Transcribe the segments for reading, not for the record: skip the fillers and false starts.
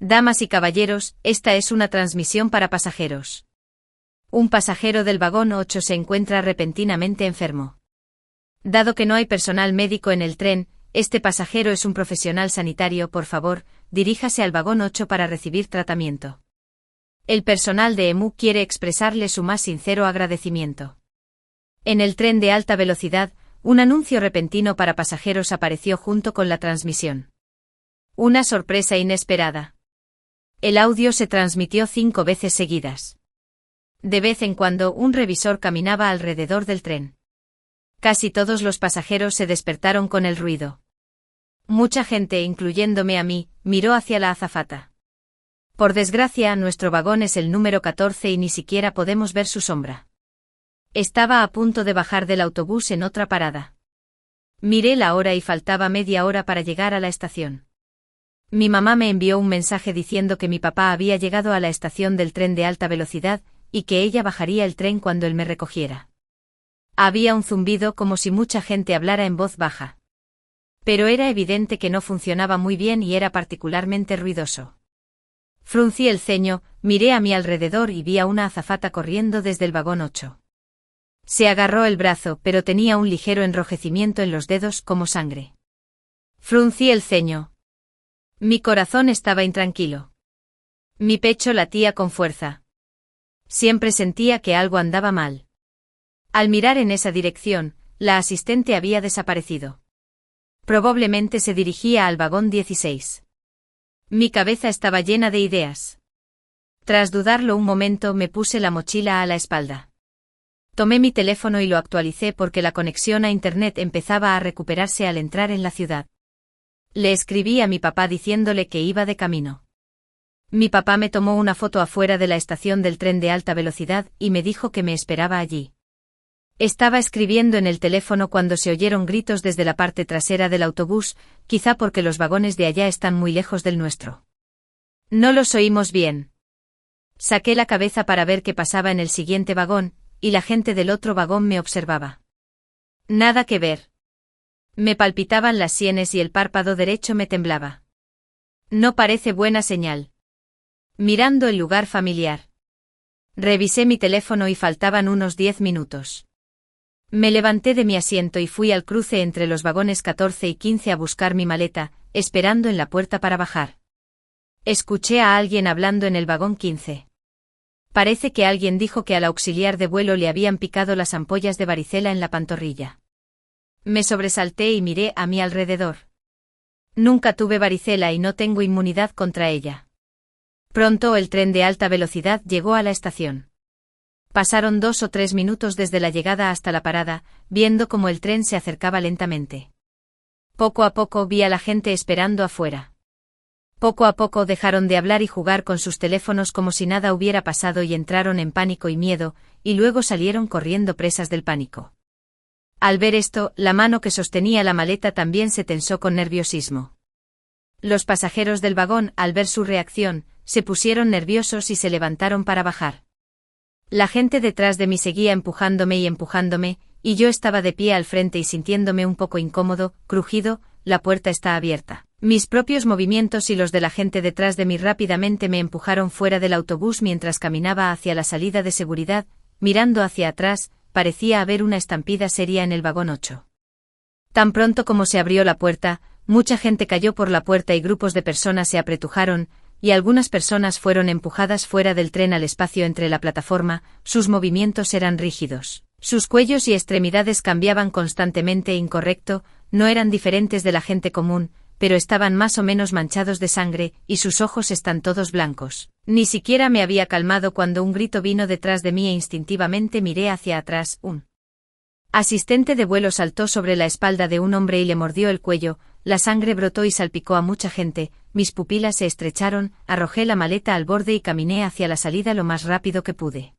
Damas y caballeros, esta es una transmisión para pasajeros. Un pasajero del vagón 8 se encuentra repentinamente enfermo. Dado que no hay personal médico en el tren, este pasajero es un profesional sanitario. Por favor, diríjase al vagón 8 para recibir tratamiento. El personal de EMU quiere expresarle su más sincero agradecimiento. En el tren de alta velocidad, un anuncio repentino para pasajeros apareció junto con la transmisión. Una sorpresa inesperada. El audio se transmitió 5 veces seguidas. De vez en cuando, un revisor caminaba alrededor del tren. Casi todos los pasajeros se despertaron con el ruido. Mucha gente, incluyéndome a mí, miró hacia la azafata. Por desgracia, nuestro vagón es el número 14 y ni siquiera podemos ver su sombra. Estaba a punto de bajar del autobús en otra parada. Miré la hora y faltaba media hora para llegar a la estación. Mi mamá me envió un mensaje diciendo que mi papá había llegado a la estación del tren de alta velocidad y que ella bajaría el tren cuando él me recogiera. Había un zumbido como si mucha gente hablara en voz baja. Pero era evidente que no funcionaba muy bien y era particularmente ruidoso. Fruncí el ceño, miré a mi alrededor y vi a una azafata corriendo desde el vagón 8. Se agarró el brazo, pero tenía un ligero enrojecimiento en los dedos como sangre. Fruncí el ceño. Mi corazón estaba intranquilo. Mi pecho latía con fuerza. Siempre sentía que algo andaba mal. Al mirar en esa dirección, la asistente había desaparecido. Probablemente se dirigía al vagón 16. Mi cabeza estaba llena de ideas. Tras dudarlo un momento, me puse la mochila a la espalda. Tomé mi teléfono y lo actualicé porque la conexión a Internet empezaba a recuperarse al entrar en la ciudad. Le escribí a mi papá diciéndole que iba de camino. Mi papá me tomó una foto afuera de la estación del tren de alta velocidad y me dijo que me esperaba allí. Estaba escribiendo en el teléfono cuando se oyeron gritos desde la parte trasera del autobús, quizá porque los vagones de allá están muy lejos del nuestro. No los oímos bien. Saqué la cabeza para ver qué pasaba en el siguiente vagón, y la gente del otro vagón me observaba. Nada que ver. Me palpitaban las sienes y el párpado derecho me temblaba. No parece buena señal. Mirando el lugar familiar. Revisé mi teléfono y faltaban unos 10 minutos. Me levanté de mi asiento y fui al cruce entre los vagones 14 y 15 a buscar mi maleta, esperando en la puerta para bajar. Escuché a alguien hablando en el vagón 15. Parece que alguien dijo que al auxiliar de vuelo le habían picado las ampollas de varicela en la pantorrilla. Me sobresalté y miré a mi alrededor. Nunca tuve varicela y no tengo inmunidad contra ella. Pronto el tren de alta velocidad llegó a la estación. Pasaron 2 o 3 minutos desde la llegada hasta la parada, viendo cómo el tren se acercaba lentamente. Poco a poco vi a la gente esperando afuera. Poco a poco dejaron de hablar y jugar con sus teléfonos como si nada hubiera pasado y entraron en pánico y miedo, y luego salieron corriendo presas del pánico. Al ver esto, la mano que sostenía la maleta también se tensó con nerviosismo. Los pasajeros del vagón, al ver su reacción, se pusieron nerviosos y se levantaron para bajar. La gente detrás de mí seguía empujándome, y yo estaba de pie al frente y sintiéndome un poco incómodo, crujido, la puerta está abierta. Mis propios movimientos y los de la gente detrás de mí rápidamente me empujaron fuera del autobús mientras caminaba hacia la salida de seguridad, mirando hacia atrás, parecía haber una estampida seria en el vagón 8. Tan pronto como se abrió la puerta, mucha gente cayó por la puerta y grupos de personas se apretujaron, y algunas personas fueron empujadas fuera del tren al espacio entre la plataforma. Sus movimientos eran rígidos. Sus cuellos y extremidades cambiaban constantemente. Incorrecto, no eran diferentes de la gente común, pero estaban más o menos manchados de sangre, y sus ojos están todos blancos. Ni siquiera me había calmado cuando un grito vino detrás de mí e instintivamente miré hacia atrás. Un asistente de vuelo saltó sobre la espalda de un hombre y le mordió el cuello. La sangre brotó y salpicó a mucha gente, mis pupilas se estrecharon, arrojé la maleta al borde y caminé hacia la salida lo más rápido que pude.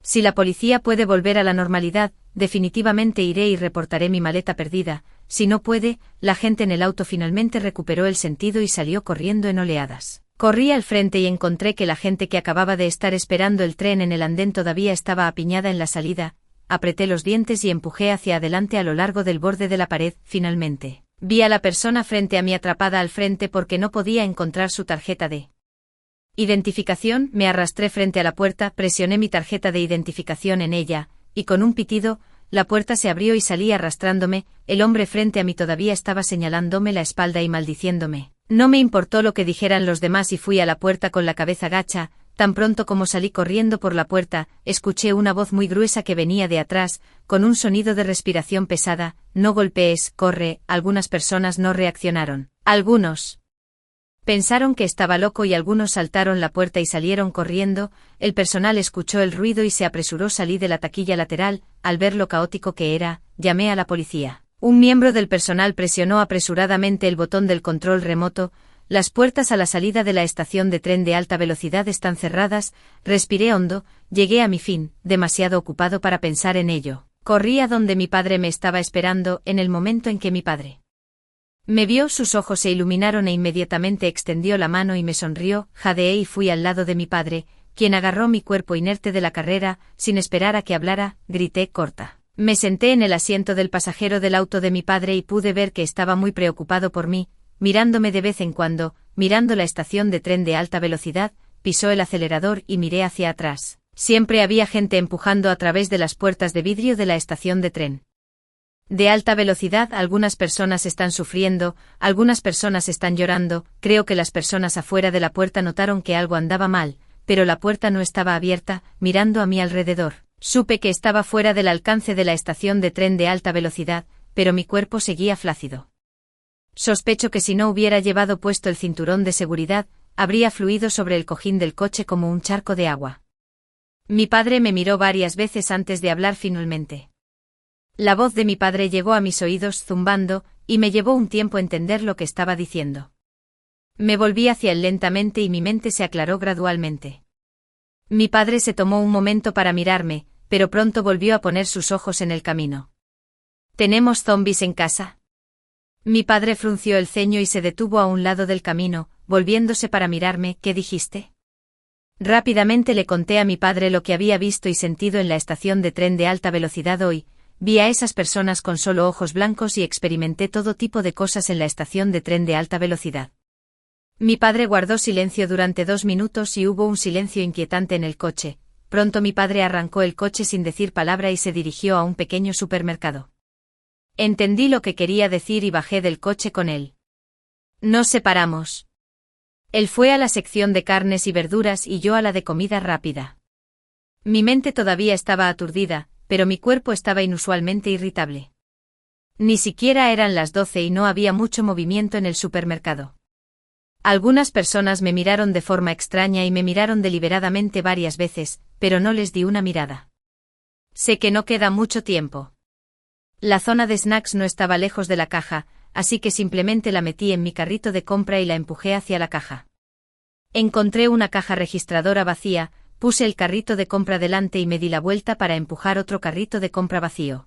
Si la policía puede volver a la normalidad, definitivamente iré y reportaré mi maleta perdida. Si no puede, la gente en el auto finalmente recuperó el sentido y salió corriendo en oleadas. Corrí al frente y encontré que la gente que acababa de estar esperando el tren en el andén todavía estaba apiñada en la salida. Apreté los dientes y empujé hacia adelante a lo largo del borde de la pared. Finalmente, Vi a la persona frente a mí atrapada al frente porque no podía encontrar su tarjeta de identificación. Me arrastré frente a la puerta, presioné mi tarjeta de identificación en ella, y con un pitido, la puerta se abrió y salí arrastrándome. El hombre frente a mí todavía estaba señalándome la espalda y maldiciéndome. No me importó lo que dijeran los demás y fui a la puerta con la cabeza gacha. Tan pronto como salí corriendo por la puerta, escuché una voz muy gruesa que venía de atrás, con un sonido de respiración pesada: no golpees, corre. Algunas personas no reaccionaron. Algunos pensaron que estaba loco y algunos saltaron la puerta y salieron corriendo. El personal escuchó el ruido y se apresuró. Salí de la taquilla lateral. Al ver lo caótico que era, llamé a la policía. Un miembro del personal presionó apresuradamente el botón del control remoto. Las puertas a la salida de la estación de tren de alta velocidad están cerradas. Respiré hondo, llegué a mi fin, demasiado ocupado para pensar en ello. Corrí a donde mi padre me estaba esperando. En el momento en que mi padre me vio, sus ojos se iluminaron e inmediatamente extendió la mano y me sonrió. Jadeé y fui al lado de mi padre, quien agarró mi cuerpo inerte de la carrera. Sin esperar a que hablara, grité: corta. Me senté en el asiento del pasajero del auto de mi padre y pude ver que estaba muy preocupado por mí, mirándome de vez en cuando, mirando la estación de tren de alta velocidad. Pisó el acelerador y miré hacia atrás. Siempre había gente empujando a través de las puertas de vidrio de la estación de tren de alta velocidad. Algunas personas están sufriendo, algunas personas están llorando. Creo que las personas afuera de la puerta notaron que algo andaba mal, pero la puerta no estaba abierta. Mirando a mi alrededor, supe que estaba fuera del alcance de la estación de tren de alta velocidad, pero mi cuerpo seguía flácido. Sospecho que si no hubiera llevado puesto el cinturón de seguridad, habría fluido sobre el cojín del coche como un charco de agua. Mi padre me miró varias veces antes de hablar finalmente. La voz de mi padre llegó a mis oídos zumbando, y me llevó un tiempo entender lo que estaba diciendo. Me volví hacia él lentamente y mi mente se aclaró gradualmente. Mi padre se tomó un momento para mirarme, pero pronto volvió a poner sus ojos en el camino. ¿Tenemos zombies en casa? Mi padre frunció el ceño y se detuvo a un lado del camino, volviéndose para mirarme. ¿Qué dijiste? Rápidamente le conté a mi padre lo que había visto y sentido en la estación de tren de alta velocidad hoy. Vi a esas personas con solo ojos blancos y experimenté todo tipo de cosas en la estación de tren de alta velocidad. Mi padre guardó silencio durante 2 minutos y hubo un silencio inquietante en el coche. Pronto mi padre arrancó el coche sin decir palabra y se dirigió a un pequeño supermercado. Entendí lo que quería decir y bajé del coche con él. Nos separamos. Él fue a la sección de carnes y verduras y yo a la de comida rápida. Mi mente todavía estaba aturdida, pero mi cuerpo estaba inusualmente irritable. Ni siquiera eran las 12 y no había mucho movimiento en el supermercado. Algunas personas me miraron de forma extraña y me miraron deliberadamente varias veces, pero no les di una mirada. Sé que no queda mucho tiempo. La zona de snacks no estaba lejos de la caja, así que simplemente la metí en mi carrito de compra y la empujé hacia la caja. Encontré una caja registradora vacía. Puse el carrito de compra delante y me di la vuelta para empujar otro carrito de compra vacío.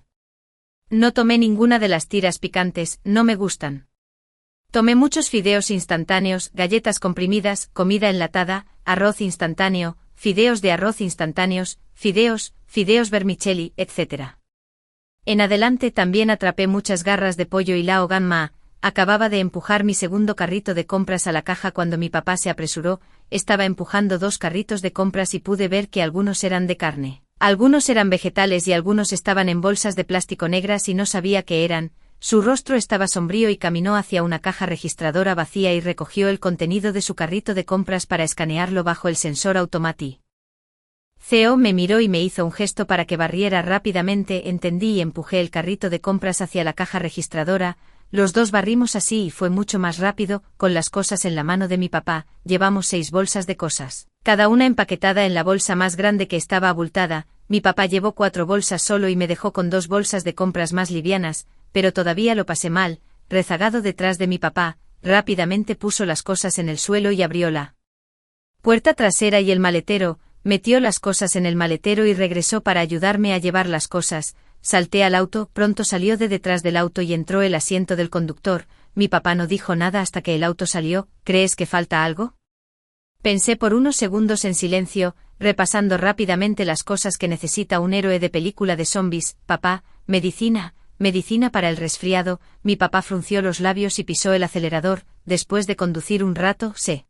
No tomé ninguna de las tiras picantes, no me gustan. Tomé muchos fideos instantáneos, galletas comprimidas, comida enlatada, arroz instantáneo, fideos de arroz instantáneos, fideos vermicelli, etc. En adelante también atrapé muchas garras de pollo y lao gan ma. Acababa de empujar mi segundo carrito de compras a la caja cuando mi papá se apresuró. Estaba empujando 2 carritos de compras y pude ver que algunos eran de carne, algunos eran vegetales y algunos estaban en bolsas de plástico negras y no sabía qué eran. Su rostro estaba sombrío y caminó hacia una caja registradora vacía y recogió el contenido de su carrito de compras para escanearlo bajo el sensor automático. Theo me miró y me hizo un gesto para que barriera rápidamente. Entendí y empujé el carrito de compras hacia la caja registradora. Los 2 barrimos así y fue mucho más rápido. Con las cosas en la mano de mi papá, llevamos 6 bolsas de cosas, cada una empaquetada en la bolsa más grande que estaba abultada. Mi papá llevó 4 bolsas solo y me dejó con 2 bolsas de compras más livianas, pero todavía lo pasé mal. Rezagado detrás de mi papá, rápidamente puso las cosas en el suelo y abrió la puerta trasera y el maletero. Metió las cosas en el maletero y regresó para ayudarme a llevar las cosas. Salté al auto, pronto salió de detrás del auto y entró el asiento del conductor. Mi papá no dijo nada hasta que el auto salió. ¿Crees que falta algo? Pensé por unos segundos en silencio, repasando rápidamente las cosas que necesita un héroe de película de zombies. Papá, medicina, medicina para el resfriado. Mi papá frunció los labios y pisó el acelerador. Después de conducir un rato, se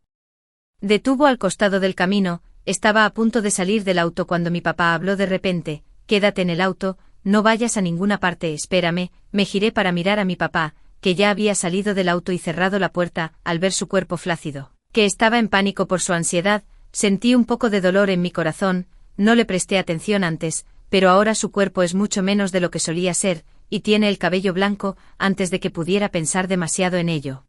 detuvo al costado del camino. Estaba a punto de salir del auto cuando mi papá habló de repente: «Quédate en el auto, no vayas a ninguna parte, espérame». Me giré para mirar a mi papá, que ya había salido del auto y cerrado la puerta. Al ver su cuerpo flácido, que estaba en pánico por su ansiedad, sentí un poco de dolor en mi corazón. No le presté atención antes, pero ahora su cuerpo es mucho menos de lo que solía ser, y tiene el cabello blanco, antes de que pudiera pensar demasiado en ello.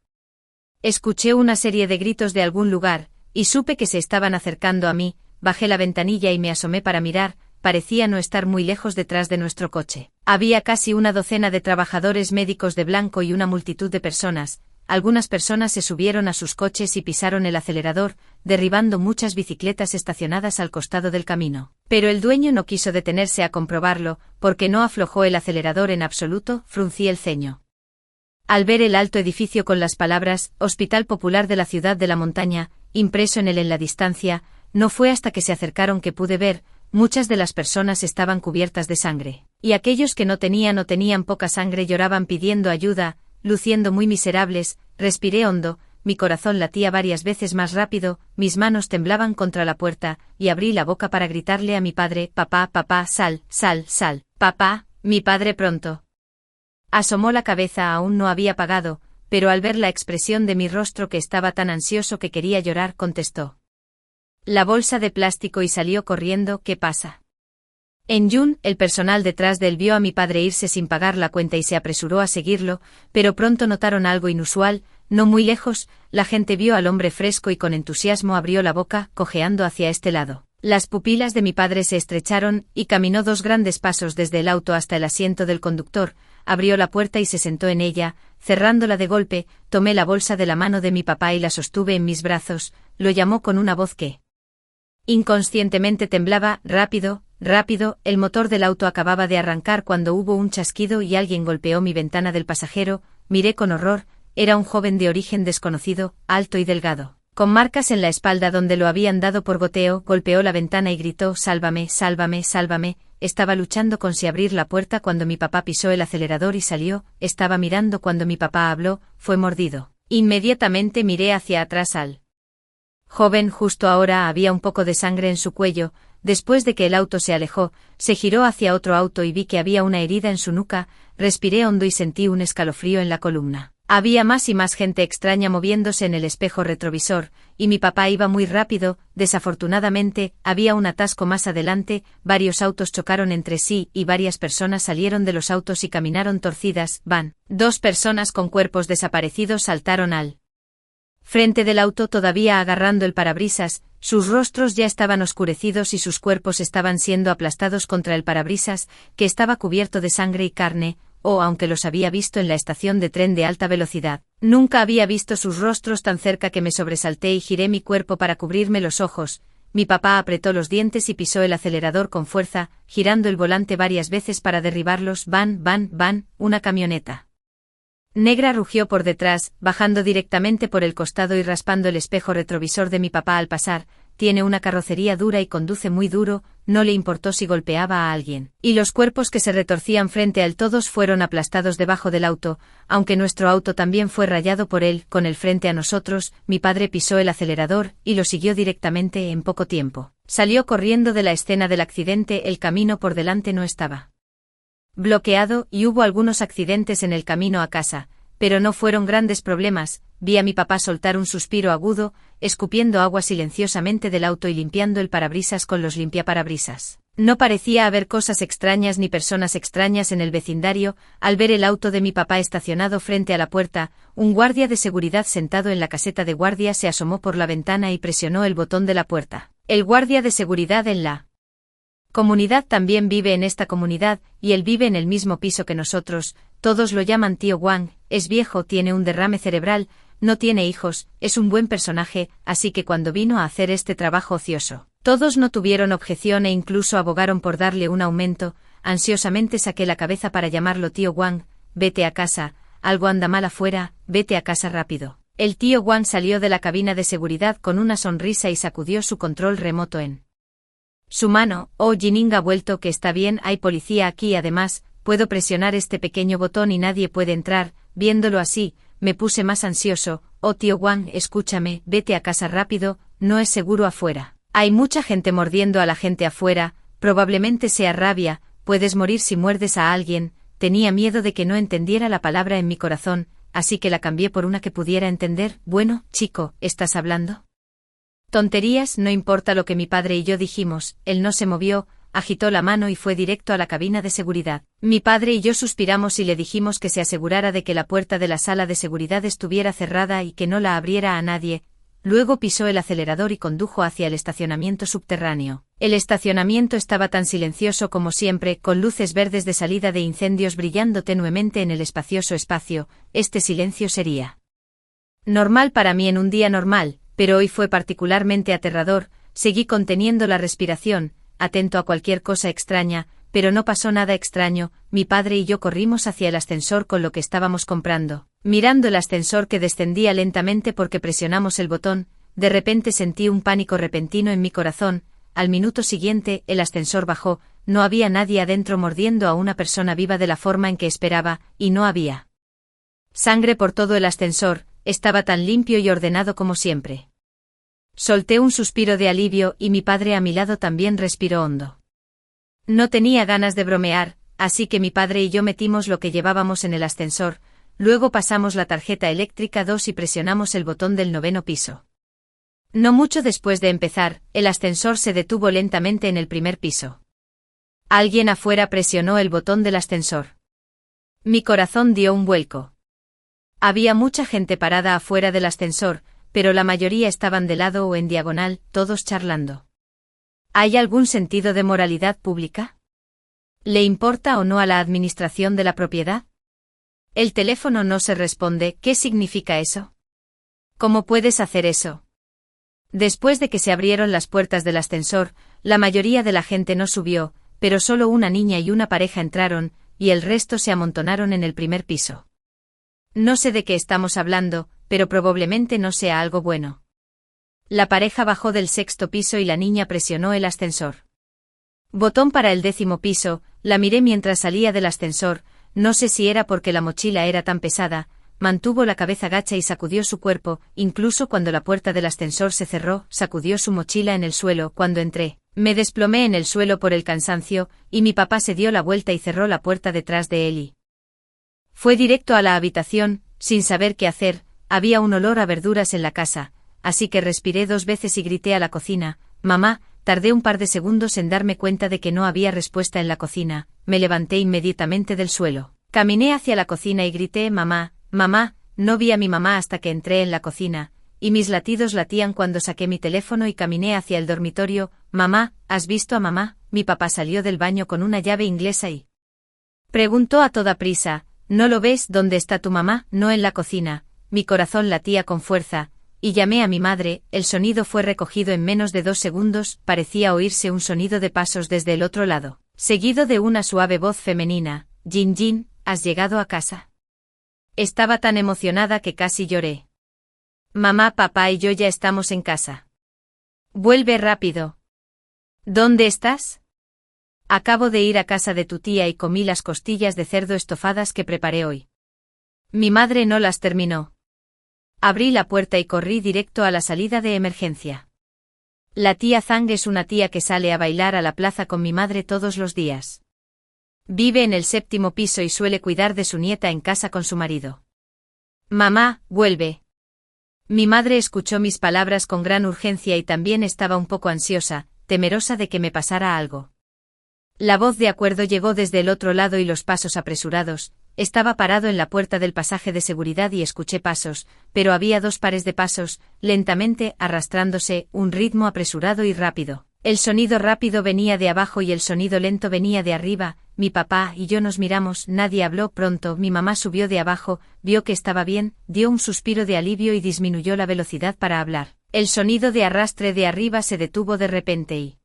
Escuché una serie de gritos de algún lugar, y supe que se estaban acercando a mí. Bajé la ventanilla y me asomé para mirar. Parecía no estar muy lejos detrás de nuestro coche. Había casi una docena de trabajadores médicos de blanco y una multitud de personas. Algunas personas se subieron a sus coches y pisaron el acelerador, derribando muchas bicicletas estacionadas al costado del camino. Pero el dueño no quiso detenerse a comprobarlo, porque no aflojó el acelerador en absoluto. Fruncí el ceño al ver el alto edificio con las palabras «Hospital Popular de la Ciudad de la Montaña» impreso en él en la distancia. No fue hasta que se acercaron que pude ver. Muchas de las personas estaban cubiertas de sangre, y aquellos que no tenían poca sangre lloraban pidiendo ayuda, luciendo muy miserables. Respiré hondo, mi corazón latía varias veces más rápido, mis manos temblaban contra la puerta, y abrí la boca para gritarle a mi padre: «Papá, papá, sal, sal, sal, papá». Mi padre pronto asomó la cabeza. Aún no había pagado, pero al ver la expresión de mi rostro, que estaba tan ansioso que quería llorar, contestó la bolsa de plástico y salió corriendo. «¿Qué pasa?». En Jun, el personal detrás de él vio a mi padre irse sin pagar la cuenta y se apresuró a seguirlo, pero pronto notaron algo inusual. No muy lejos, la gente vio al hombre fresco y con entusiasmo abrió la boca, cojeando hacia este lado. Las pupilas de mi padre se estrecharon, y caminó 2 grandes pasos desde el auto hasta el asiento del conductor. Abrió la puerta y se sentó en ella, cerrándola de golpe. Tomé la bolsa de la mano de mi papá y la sostuve en mis brazos. Lo llamó con una voz que inconscientemente temblaba: «Rápido, rápido». El motor del auto acababa de arrancar cuando hubo un chasquido y alguien golpeó mi ventana del pasajero. Miré con horror. Era un joven de origen desconocido, alto y delgado, con marcas en la espalda donde lo habían dado por goteo. Golpeó la ventana y gritó: «Sálvame, sálvame, sálvame». Estaba luchando con si abrir la puerta cuando mi papá pisó el acelerador y salió. Estaba mirando cuando mi papá habló. Fue mordido. Inmediatamente miré hacia atrás al joven. Justo ahora había un poco de sangre en su cuello. Después de que el auto se alejó, se giró hacia otro auto y vi que había una herida en su nuca. Respiré hondo y sentí un escalofrío en la columna. Había más y más gente extraña moviéndose en el espejo retrovisor, y mi papá iba muy rápido. Desafortunadamente, había un atasco más adelante. Varios autos chocaron entre sí y varias personas salieron de los autos y caminaron torcidas. 2 personas con cuerpos desaparecidos saltaron al frente del auto, todavía agarrando el parabrisas. Sus rostros ya estaban oscurecidos y sus cuerpos estaban siendo aplastados contra el parabrisas, que estaba cubierto de sangre y carne. Aunque los había visto en la estación de tren de alta velocidad, nunca había visto sus rostros tan cerca que me sobresalté y giré mi cuerpo para cubrirme los ojos. Mi papá apretó los dientes y pisó el acelerador con fuerza, girando el volante varias veces para derribarlos. «Van, van, van». Una camioneta negra rugió por detrás, bajando directamente por el costado y raspando el espejo retrovisor de mi papá al pasar. Tiene una carrocería dura y conduce muy duro. No le importó si golpeaba a alguien, y los cuerpos que se retorcían frente a él todos fueron aplastados debajo del auto, aunque nuestro auto también fue rayado por él. Con el frente a nosotros, mi padre pisó el acelerador y lo siguió directamente. En poco tiempo salió corriendo de la escena del accidente. El camino por delante no estaba bloqueado y hubo algunos accidentes en el camino a casa, pero no fueron grandes problemas. Vi a mi papá soltar un suspiro agudo, escupiendo agua silenciosamente del auto y limpiando el parabrisas con los limpiaparabrisas. No parecía haber cosas extrañas ni personas extrañas en el vecindario. Al ver el auto de mi papá estacionado frente a la puerta, un guardia de seguridad sentado en la caseta de guardia se asomó por la ventana y presionó el botón de la puerta. El guardia de seguridad en la comunidad también vive en esta comunidad, y él vive en el mismo piso que nosotros. Todos lo llaman tío Wang. Es viejo, tiene un derrame cerebral, no tiene hijos, es un buen personaje, así que cuando vino a hacer este trabajo ocioso, todos no tuvieron objeción e incluso abogaron por darle un aumento. Ansiosamente saqué la cabeza para llamarlo tío Wang. «Vete a casa, algo anda mal afuera, vete a casa rápido». El tío Wang salió de la cabina de seguridad con una sonrisa y sacudió su control remoto en su mano. «Oh, Jining ha vuelto, que está bien, hay policía aquí». Además, puedo presionar este pequeño botón y nadie puede entrar. Viéndolo así, me puse más ansioso. Oh tío Wang, escúchame, vete a casa rápido, no es seguro afuera. Hay mucha gente mordiendo a la gente afuera, probablemente sea rabia, puedes morir si muerdes a alguien. Tenía miedo de que no entendiera la palabra en mi corazón, así que la cambié por una que pudiera entender. Bueno, chico, ¿estás hablando? Tonterías, no importa lo que mi padre y yo dijimos. Él no se movió, agitó la mano y fue directo a la cabina de seguridad. Mi padre y yo suspiramos y le dijimos que se asegurara de que la puerta de la sala de seguridad estuviera cerrada y que no la abriera a nadie. Luego pisó el acelerador y condujo hacia el estacionamiento subterráneo. El estacionamiento estaba tan silencioso como siempre, con luces verdes de salida de incendios brillando tenuemente en el espacioso espacio. Este silencio sería normal para mí en un día normal, pero hoy fue particularmente aterrador. Seguí conteniendo la respiración, atento a cualquier cosa extraña, pero no pasó nada extraño. Mi padre y yo corrimos hacia el ascensor con lo que estábamos comprando. Mirando el ascensor que descendía lentamente porque presionamos el botón, de repente sentí un pánico repentino en mi corazón. Al minuto siguiente, el ascensor bajó, no había nadie adentro mordiendo a una persona viva de la forma en que esperaba, y no había sangre por todo el ascensor, estaba tan limpio y ordenado como siempre. Solté un suspiro de alivio y mi padre a mi lado también respiró hondo. No tenía ganas de bromear, así que mi padre y yo metimos lo que llevábamos en el ascensor, luego pasamos la tarjeta eléctrica 2 y presionamos el botón del 9º piso. No mucho después de empezar, el ascensor se detuvo lentamente en el primer piso. Alguien afuera presionó el botón del ascensor. Mi corazón dio un vuelco. Había mucha gente parada afuera del ascensor, pero la mayoría estaban de lado o en diagonal, todos charlando. ¿Hay algún sentido de moralidad pública? ¿Le importa o no a la administración de la propiedad? El teléfono no se responde. ¿Qué significa eso? ¿Cómo puedes hacer eso? Después de que se abrieron las puertas del ascensor, la mayoría de la gente no subió, pero solo una niña y una pareja entraron, y el resto se amontonaron en el primer piso. No sé de qué estamos hablando, pero probablemente no sea algo bueno. La pareja bajó del 6º piso y la niña presionó el ascensor. Botón para el 10º piso, la miré mientras salía del ascensor, no sé si era porque la mochila era tan pesada, mantuvo la cabeza gacha y sacudió su cuerpo, incluso cuando la puerta del ascensor se cerró, sacudió su mochila en el suelo. Cuando entré, me desplomé en el suelo por el cansancio, y mi papá se dio la vuelta y cerró la puerta detrás de él y fue directo a la habitación, sin saber qué hacer. Había un olor a verduras en la casa, así que respiré 2 veces y grité a la cocina, «Mamá». Tardé un par de segundos en darme cuenta de que no había respuesta en la cocina. Me levanté inmediatamente del suelo. Caminé hacia la cocina y grité, «Mamá, mamá». No vi a mi mamá hasta que entré en la cocina, y mis latidos latían cuando saqué mi teléfono y caminé hacia el dormitorio. «Mamá, ¿has visto a mamá?». Mi papá salió del baño con una llave inglesa y preguntó a toda prisa, «¿No lo ves? ¿Dónde está tu mamá?». «No, en la cocina». Mi corazón latía con fuerza, y llamé a mi madre. El sonido fue recogido en menos de 2 segundos, parecía oírse un sonido de pasos desde el otro lado, seguido de una suave voz femenina, «Jin Jin, ¿has llegado a casa?». Estaba tan emocionada que casi lloré. «Mamá, papá y yo ya estamos en casa. Vuelve rápido». «¿Dónde estás?». «Acabo de ir a casa de tu tía y comí las costillas de cerdo estofadas que preparé hoy». Mi madre no las terminó. Abrí la puerta y corrí directo a la salida de emergencia. La tía Zhang es una tía que sale a bailar a la plaza con mi madre todos los días. Vive en el 7º piso y suele cuidar de su nieta en casa con su marido. «Mamá, vuelve». Mi madre escuchó mis palabras con gran urgencia y también estaba un poco ansiosa, temerosa de que me pasara algo. La voz de acuerdo llegó desde el otro lado y los pasos apresurados. Estaba parado en la puerta del pasaje de seguridad y escuché pasos, pero había 2 pares de pasos, lentamente arrastrándose, un ritmo apresurado y rápido. El sonido rápido venía de abajo y el sonido lento venía de arriba. Mi papá y yo nos miramos, nadie habló. Pronto mi mamá subió de abajo, vio que estaba bien, dio un suspiro de alivio y disminuyó la velocidad para hablar. El sonido de arrastre de arriba se detuvo de repente y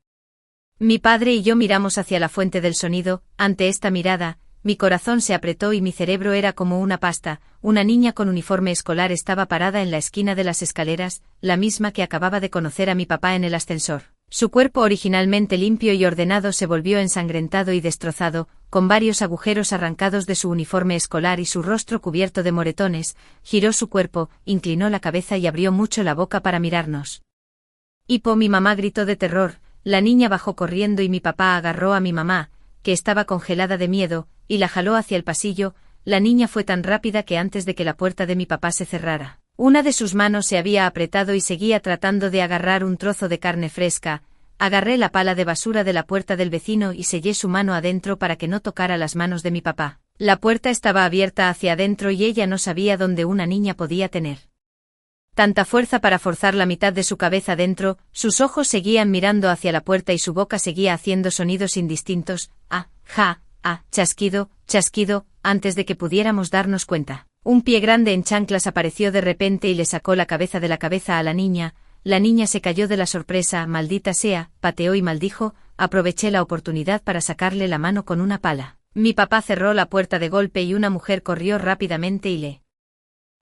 mi padre y yo miramos hacia la fuente del sonido. Ante esta mirada, mi corazón se apretó y mi cerebro era como una pasta. Una niña con uniforme escolar estaba parada en la esquina de las escaleras, la misma que acababa de conocer a mi papá en el ascensor. Su cuerpo originalmente limpio y ordenado se volvió ensangrentado y destrozado, con varios agujeros arrancados de su uniforme escolar y su rostro cubierto de moretones. Giró su cuerpo, inclinó la cabeza y abrió mucho la boca para mirarnos. Hipo, mi mamá gritó de terror, la niña bajó corriendo y mi papá agarró a mi mamá, que estaba congelada de miedo, y la jaló hacia el pasillo. La niña fue tan rápida que antes de que la puerta de mi papá se cerrara, una de sus manos se había apretado y seguía tratando de agarrar un trozo de carne fresca. Agarré la pala de basura de la puerta del vecino y sellé su mano adentro para que no tocara las manos de mi papá. La puerta estaba abierta hacia adentro y ella no sabía dónde una niña podía tener tanta fuerza para forzar la mitad de su cabeza dentro. Sus ojos seguían mirando hacia la puerta y su boca seguía haciendo sonidos indistintos. Chasquido, chasquido. Antes de que pudiéramos darnos cuenta, un pie grande en chanclas apareció de repente y le sacó la cabeza de la cabeza a la niña. La niña se cayó de la sorpresa. Maldita sea, pateó y maldijo. Aproveché la oportunidad para sacarle la mano con una pala. Mi papá cerró la puerta de golpe y una mujer corrió rápidamente y le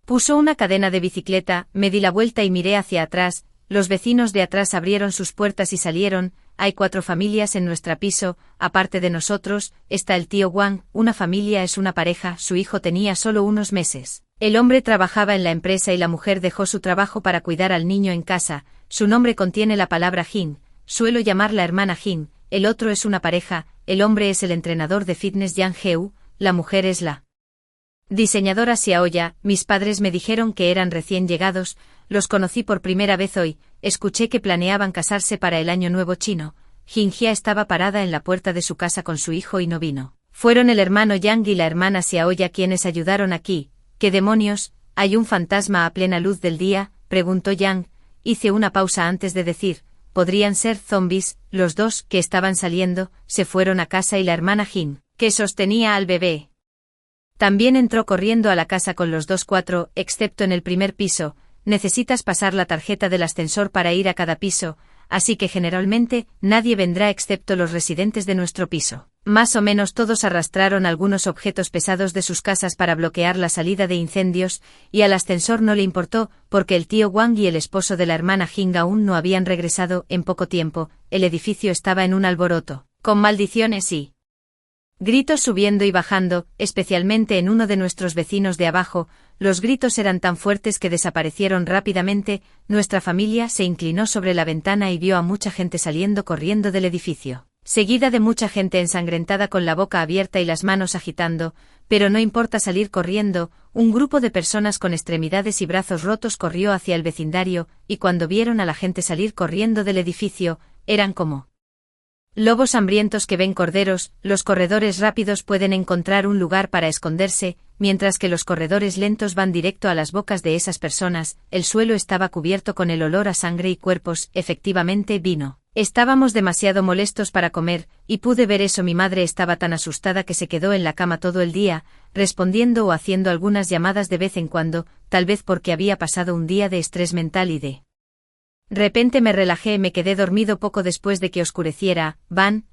puso una cadena de bicicleta. Me di la vuelta y miré hacia atrás. Los vecinos de atrás abrieron sus puertas y salieron. Hay 4 familias en nuestro piso, aparte de nosotros. Está el tío Wang. Una familia es una pareja. Su hijo tenía solo unos meses. El hombre trabajaba en la empresa y la mujer dejó su trabajo para cuidar al niño en casa. Su nombre contiene la palabra Jin. Suelo llamarla hermana Jin. El otro es una pareja. El hombre es el entrenador de fitness Yang Heu. La mujer es la diseñadora Xiaoya. Mis padres me dijeron que eran recién llegados. Los conocí por primera vez hoy. Escuché que planeaban casarse para el año nuevo chino. Jinjia estaba parada en la puerta de su casa con su hijo y no vino. Fueron el hermano Yang y la hermana Xiaoya quienes ayudaron aquí. ¿Qué demonios? ¿Hay un fantasma a plena luz del día?, preguntó Yang. Hice una pausa antes de decir, podrían ser zombies. Los dos, que estaban saliendo, se fueron a casa y la hermana Jin, que sostenía al bebé, también entró corriendo a la casa con los 4, excepto en el primer piso. Necesitas pasar la tarjeta del ascensor para ir a cada piso, así que generalmente nadie vendrá excepto los residentes de nuestro piso. Más o menos todos arrastraron algunos objetos pesados de sus casas para bloquear la salida de incendios, y al ascensor no le importó, porque el tío Wang y el esposo de la hermana Jing aún no habían regresado. En poco tiempo, el edificio estaba en un alboroto, con maldiciones y gritos subiendo y bajando, especialmente en uno de nuestros vecinos de abajo. Los gritos eran tan fuertes que desaparecieron rápidamente. Nuestra familia se inclinó sobre la ventana y vio a mucha gente saliendo corriendo del edificio, seguida de mucha gente ensangrentada con la boca abierta y las manos agitando. Pero no importa salir corriendo. Un grupo de personas con extremidades y brazos rotos corrió hacia el vecindario, y cuando vieron a la gente salir corriendo del edificio, eran como lobos hambrientos que ven corderos. Los corredores rápidos pueden encontrar un lugar para esconderse, mientras que los corredores lentos van directo a las bocas de esas personas. El suelo estaba cubierto con el olor a sangre y cuerpos. Efectivamente vino. Estábamos demasiado molestos para comer, y pude ver eso. Mi madre estaba tan asustada que se quedó en la cama todo el día, respondiendo o haciendo algunas llamadas de vez en cuando, tal vez porque había pasado un día de estrés mental y de repente me relajé. Me quedé dormido poco después de que oscureciera. Van,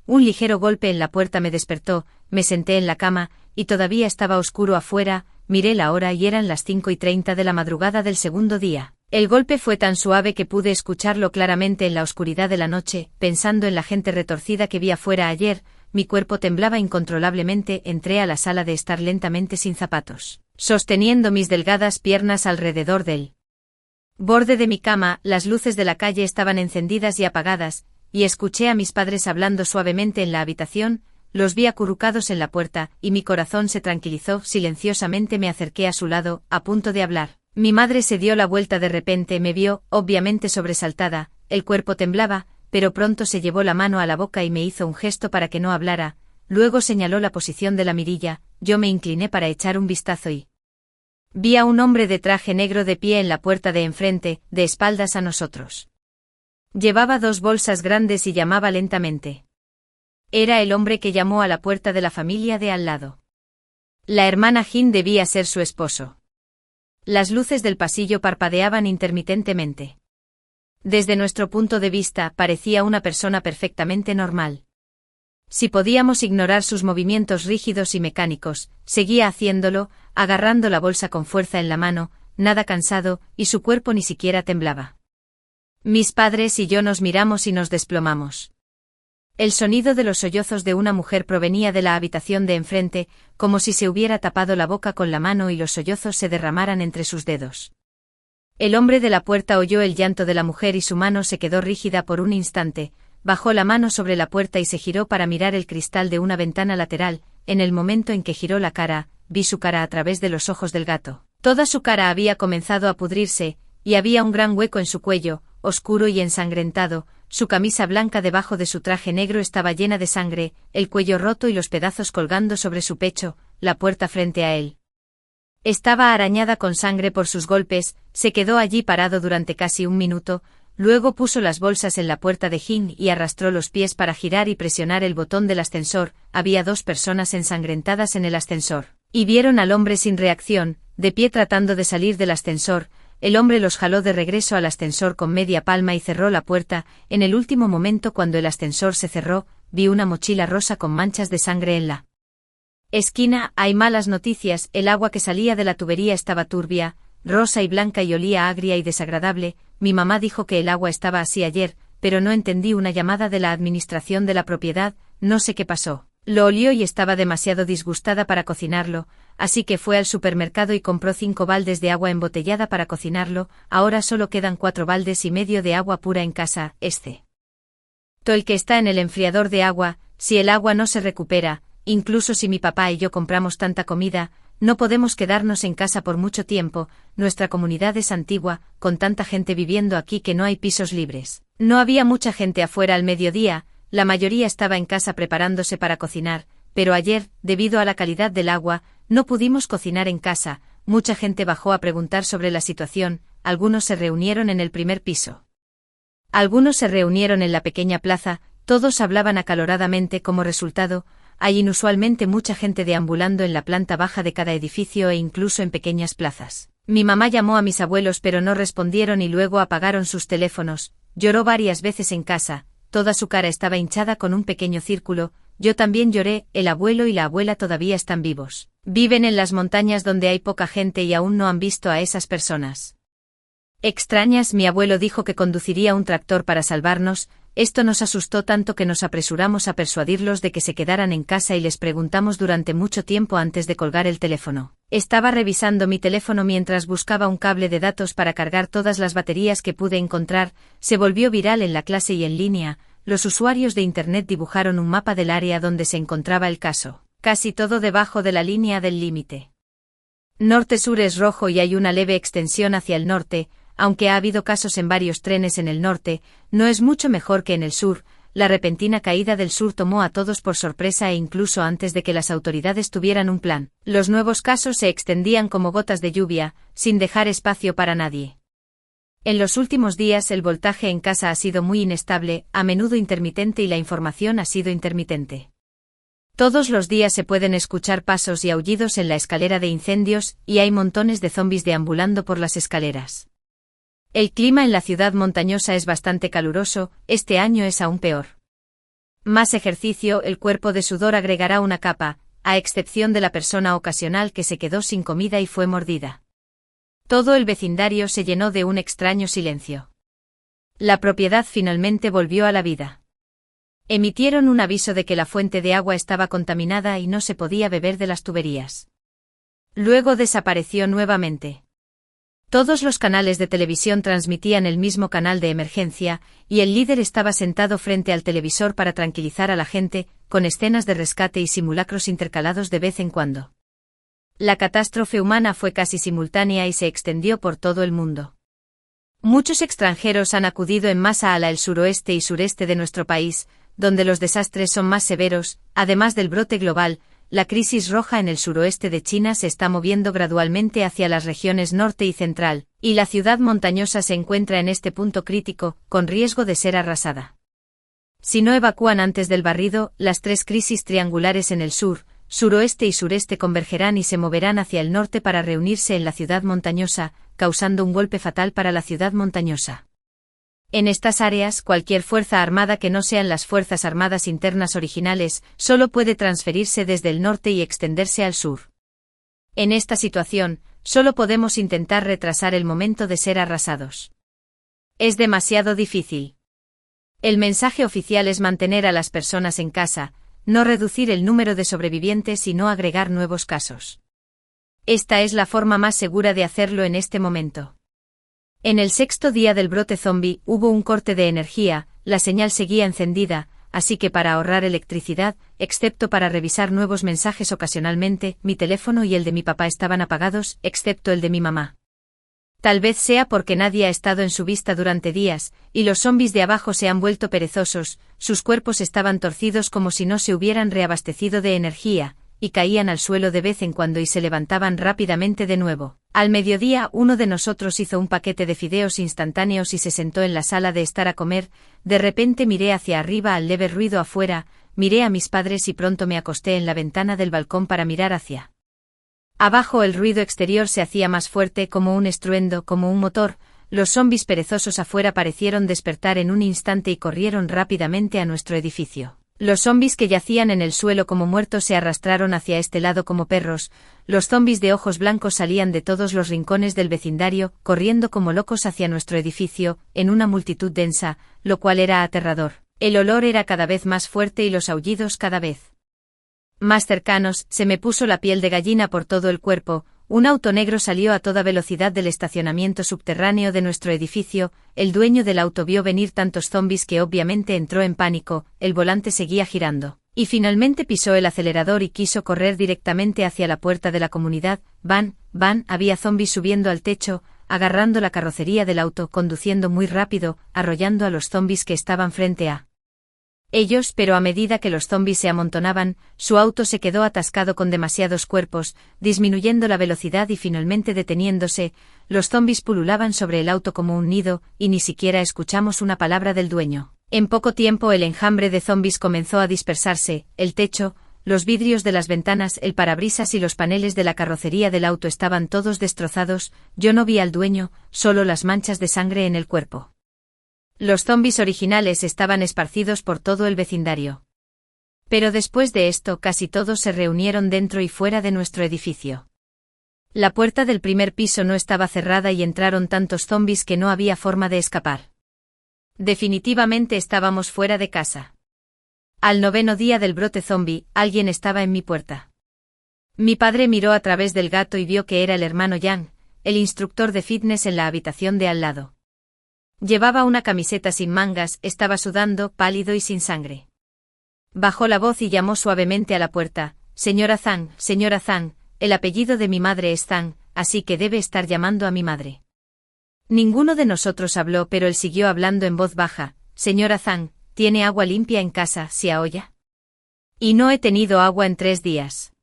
un ligero golpe en la puerta me despertó. Me senté en la cama, y todavía estaba oscuro afuera. Miré la hora y eran las 5:30 de la madrugada del segundo día. El golpe fue tan suave que pude escucharlo claramente en la oscuridad de la noche. Pensando en la gente retorcida que vi afuera ayer, mi cuerpo temblaba incontrolablemente. Entré a la sala de estar lentamente sin zapatos, sosteniendo mis delgadas piernas alrededor del borde de mi cama. Las luces de la calle estaban encendidas y apagadas, y escuché a mis padres hablando suavemente en la habitación. Los vi acurrucados en la puerta, y mi corazón se tranquilizó. Silenciosamente me acerqué a su lado, a punto de hablar. Mi madre se dio la vuelta de repente, me vio, obviamente sobresaltada. El cuerpo temblaba, pero pronto se llevó la mano a la boca y me hizo un gesto para que no hablara. Luego señaló la posición de la mirilla. Yo me incliné para echar un vistazo y vi a un hombre de traje negro de pie en la puerta de enfrente, de espaldas a nosotros. Llevaba 2 bolsas grandes y llamaba lentamente. Era el hombre que llamó a la puerta de la familia de al lado. La hermana Jin debía ser su esposo. Las luces del pasillo parpadeaban intermitentemente. Desde nuestro punto de vista, parecía una persona perfectamente normal. Si podíamos ignorar sus movimientos rígidos y mecánicos, seguía haciéndolo, agarrando la bolsa con fuerza en la mano, nada cansado, y su cuerpo ni siquiera temblaba. Mis padres y yo nos miramos y nos desplomamos. El sonido de los sollozos de una mujer provenía de la habitación de enfrente, como si se hubiera tapado la boca con la mano y los sollozos se derramaran entre sus dedos. El hombre de la puerta oyó el llanto de la mujer y su mano se quedó rígida por un instante, bajó la mano sobre la puerta y se giró para mirar el cristal de una ventana lateral. En el momento en que giró la cara, vi su cara a través de los ojos del gato. Toda su cara había comenzado a pudrirse, y había un gran hueco en su cuello, oscuro y ensangrentado. Su camisa blanca debajo de su traje negro estaba llena de sangre, el cuello roto y los pedazos colgando sobre su pecho, la puerta frente a él estaba arañada con sangre por sus golpes. Se quedó allí parado durante casi un minuto, luego puso las bolsas en la puerta de Jin y arrastró los pies para girar y presionar el botón del ascensor. Había 2 personas ensangrentadas en el ascensor, y vieron al hombre sin reacción, de pie tratando de salir del ascensor. El hombre los jaló de regreso al ascensor con media palma y cerró la puerta. En el último momento, cuando el ascensor se cerró, vi una mochila rosa con manchas de sangre en la esquina. Hay malas noticias, el agua que salía de la tubería estaba turbia, rosa y blanca y olía agria y desagradable. Mi mamá dijo que el agua estaba así ayer, pero no entendí una llamada de la administración de la propiedad, no sé qué pasó. Lo olió y estaba demasiado disgustada para cocinarlo, así que fue al supermercado y compró 5 baldes de agua embotellada para cocinarlo. Ahora solo quedan 4 baldes y medio de agua pura en casa, el que está en el enfriador de agua. Si el agua no se recupera, incluso si mi papá y yo compramos tanta comida, no podemos quedarnos en casa por mucho tiempo. Nuestra comunidad es antigua, con tanta gente viviendo aquí que no hay pisos libres. No había mucha gente afuera al mediodía, la mayoría estaba en casa preparándose para cocinar, pero ayer, debido a la calidad del agua, no pudimos cocinar en casa. Mucha gente bajó a preguntar sobre la situación, algunos se reunieron en el primer piso. Algunos se reunieron en la pequeña plaza, todos hablaban acaloradamente. Como resultado, hay inusualmente mucha gente deambulando en la planta baja de cada edificio e incluso en pequeñas plazas. Mi mamá llamó a mis abuelos pero no respondieron y luego apagaron sus teléfonos. Lloró varias veces en casa, toda su cara estaba hinchada con un pequeño círculo. Yo también lloré. El abuelo y la abuela todavía están vivos. Viven en las montañas donde hay poca gente y aún no han visto a esas personas extrañas. Mi abuelo dijo que conduciría un tractor para salvarnos. Esto nos asustó tanto que nos apresuramos a persuadirlos de que se quedaran en casa y les preguntamos durante mucho tiempo antes de colgar el teléfono. Estaba revisando mi teléfono mientras buscaba un cable de datos para cargar todas las baterías que pude encontrar. Se volvió viral en la clase y en línea. Los usuarios de Internet dibujaron un mapa del área donde se encontraba el caso. Casi todo debajo de la línea del límite norte-sur es rojo y hay una leve extensión hacia el norte. Aunque ha habido casos en varios trenes en el norte, no es mucho mejor que en el sur. La repentina caída del sur tomó a todos por sorpresa e incluso antes de que las autoridades tuvieran un plan, los nuevos casos se extendían como gotas de lluvia, sin dejar espacio para nadie. En los últimos días el voltaje en casa ha sido muy inestable, a menudo intermitente y la información ha sido intermitente. Todos los días se pueden escuchar pasos y aullidos en la escalera de incendios, y hay montones de zombis deambulando por las escaleras. El clima en la ciudad montañosa es bastante caluroso, este año es aún peor. Más ejercicio, el cuerpo de sudor agregará una capa, a excepción de la persona ocasional que se quedó sin comida y fue mordida. Todo el vecindario se llenó de un extraño silencio. La propiedad finalmente volvió a la vida. Emitieron un aviso de que la fuente de agua estaba contaminada y no se podía beber de las tuberías. Luego desapareció nuevamente. Todos los canales de televisión transmitían el mismo canal de emergencia, y el líder estaba sentado frente al televisor para tranquilizar a la gente, con escenas de rescate y simulacros intercalados de vez en cuando. La catástrofe humana fue casi simultánea y se extendió por todo el mundo. Muchos extranjeros han acudido en masa al suroeste y sureste de nuestro país, donde los desastres son más severos. Además del brote global, la crisis roja en el suroeste de China se está moviendo gradualmente hacia las regiones norte y central, y la ciudad montañosa se encuentra en este punto crítico, con riesgo de ser arrasada. Si no evacúan antes del barrido, las 3 crisis triangulares en el sur, suroeste y sureste convergerán y se moverán hacia el norte para reunirse en la ciudad montañosa, causando un golpe fatal para la ciudad montañosa. En estas áreas, cualquier fuerza armada que no sean las Fuerzas Armadas Internas originales, solo puede transferirse desde el norte y extenderse al sur. En esta situación, solo podemos intentar retrasar el momento de ser arrasados. Es demasiado difícil. El mensaje oficial es mantener a las personas en casa, no reducir el número de sobrevivientes y no agregar nuevos casos. Esta es la forma más segura de hacerlo en este momento. En el 6º día del brote zombie hubo un corte de energía, la señal seguía encendida, así que para ahorrar electricidad, excepto para revisar nuevos mensajes ocasionalmente, mi teléfono y el de mi papá estaban apagados, excepto el de mi mamá. Tal vez sea porque nadie ha estado en su vista durante días, y los zombis de abajo se han vuelto perezosos, sus cuerpos estaban torcidos como si no se hubieran reabastecido de energía, y caían al suelo de vez en cuando y se levantaban rápidamente de nuevo. Al mediodía uno de nosotros hizo un paquete de fideos instantáneos y se sentó en la sala de estar a comer, de repente miré hacia arriba al leve ruido afuera, miré a mis padres y pronto me acosté en la ventana del balcón para mirar hacia abajo. El ruido exterior se hacía más fuerte, como un estruendo, como un motor. Los zombis perezosos afuera parecieron despertar en un instante y corrieron rápidamente a nuestro edificio. Los zombis que yacían en el suelo como muertos se arrastraron hacia este lado como perros. Los zombis de ojos blancos salían de todos los rincones del vecindario, corriendo como locos hacia nuestro edificio, en una multitud densa, lo cual era aterrador. El olor era cada vez más fuerte y los aullidos cada vez más cercanos. Se me puso la piel de gallina por todo el cuerpo. Un auto negro salió a toda velocidad del estacionamiento subterráneo de nuestro edificio. El dueño del auto vio venir tantos zombis que obviamente entró en pánico, el volante seguía girando, y finalmente pisó el acelerador y quiso correr directamente hacia la puerta de la comunidad. Había zombis subiendo al techo, agarrando la carrocería del auto, conduciendo muy rápido, arrollando a los zombis que estaban frente a ellos, pero a medida que los zombis se amontonaban, su auto se quedó atascado con demasiados cuerpos, disminuyendo la velocidad y finalmente deteniéndose. Los zombis pululaban sobre el auto como un nido, y ni siquiera escuchamos una palabra del dueño. En poco tiempo el enjambre de zombis comenzó a dispersarse, el techo, los vidrios de las ventanas, el parabrisas y los paneles de la carrocería del auto estaban todos destrozados. Yo no vi al dueño, solo las manchas de sangre en el cuerpo. Los zombis originales estaban esparcidos por todo el vecindario. Pero después de esto casi todos se reunieron dentro y fuera de nuestro edificio. La puerta del primer piso no estaba cerrada y entraron tantos zombis que no había forma de escapar. Definitivamente estábamos fuera de casa. Al 9º día del brote zombie, alguien estaba en mi puerta. Mi padre miró a través del gato y vio que era el hermano Yang, el instructor de fitness en la habitación de al lado. Llevaba una camiseta sin mangas, estaba sudando, pálido y sin sangre. Bajó la voz y llamó suavemente a la puerta. Señora Zhang, el apellido de mi madre es Zhang, así que debe estar llamando a mi madre. Ninguno de nosotros habló, pero él siguió hablando en voz baja. Señora Zhang, ¿tiene agua limpia en casa, Xiaoya? Y no he tenido agua en 3 días.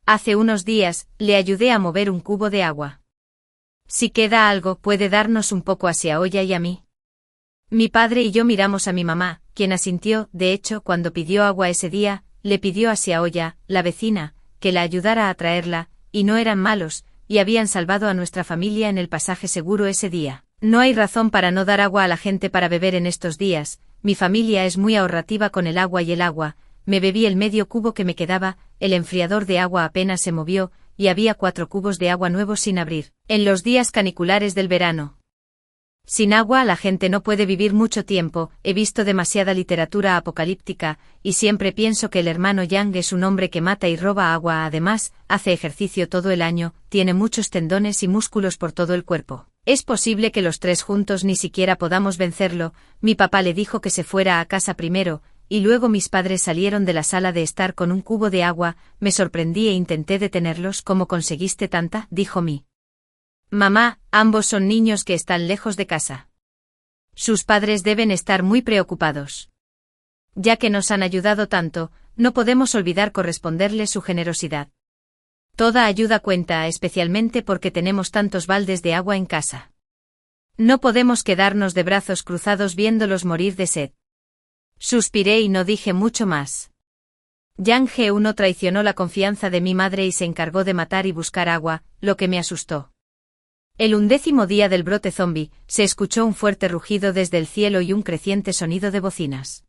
Hace unos días, le ayudé a mover un cubo de agua. Si queda algo, ¿puede darnos un poco a Xiaoya y a mí? Mi padre y yo miramos a mi mamá, quien asintió. De hecho, cuando pidió agua ese día, le pidió a Xiaoya, la vecina, que la ayudara a traerla, y no eran malos, y habían salvado a nuestra familia en el pasaje seguro ese día. No hay razón para no dar agua a la gente para beber en estos días. Mi familia es muy ahorrativa con el agua y el agua. Me bebí el medio cubo que me quedaba, el enfriador de agua apenas se movió, y había 4 cubos de agua nuevos sin abrir, en los días caniculares del verano. Sin agua la gente no puede vivir mucho tiempo. He visto demasiada literatura apocalíptica, y siempre pienso que el hermano Yang es un hombre que mata y roba agua. Además, hace ejercicio todo el año, tiene muchos tendones y músculos por todo el cuerpo. Es posible que los 3 juntos ni siquiera podamos vencerlo. Mi papá le dijo que se fuera a casa primero, y luego mis padres salieron de la sala de estar con un cubo de agua. Me sorprendí e intenté detenerlos. ¿Cómo conseguiste tanta?, dijo mi mamá. Ambos son niños que están lejos de casa. Sus padres deben estar muy preocupados. Ya que nos han ayudado tanto, no podemos olvidar corresponderles su generosidad. Toda ayuda cuenta, especialmente porque tenemos tantos baldes de agua en casa. No podemos quedarnos de brazos cruzados viéndolos morir de sed. Suspiré y no dije mucho más. Yang Heu no traicionó la confianza de mi madre y se encargó de matar y buscar agua, lo que me asustó. El 11º día del brote zombie, se escuchó un fuerte rugido desde el cielo y un creciente sonido de bocinas.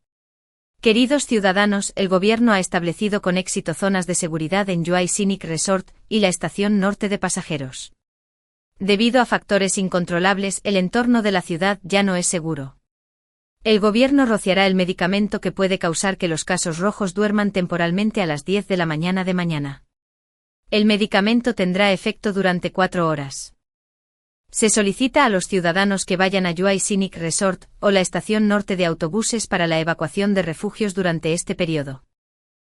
Queridos ciudadanos, el gobierno ha establecido con éxito zonas de seguridad en Yuai Scenic Resort y la estación norte de pasajeros. Debido a factores incontrolables, el entorno de la ciudad ya no es seguro. El gobierno rociará el medicamento que puede causar que los casos rojos duerman temporalmente a las 10 de la mañana de mañana. El medicamento tendrá efecto durante 4 horas. Se solicita a los ciudadanos que vayan a Yuai Scenic Resort o la estación norte de autobuses para la evacuación de refugios durante este periodo.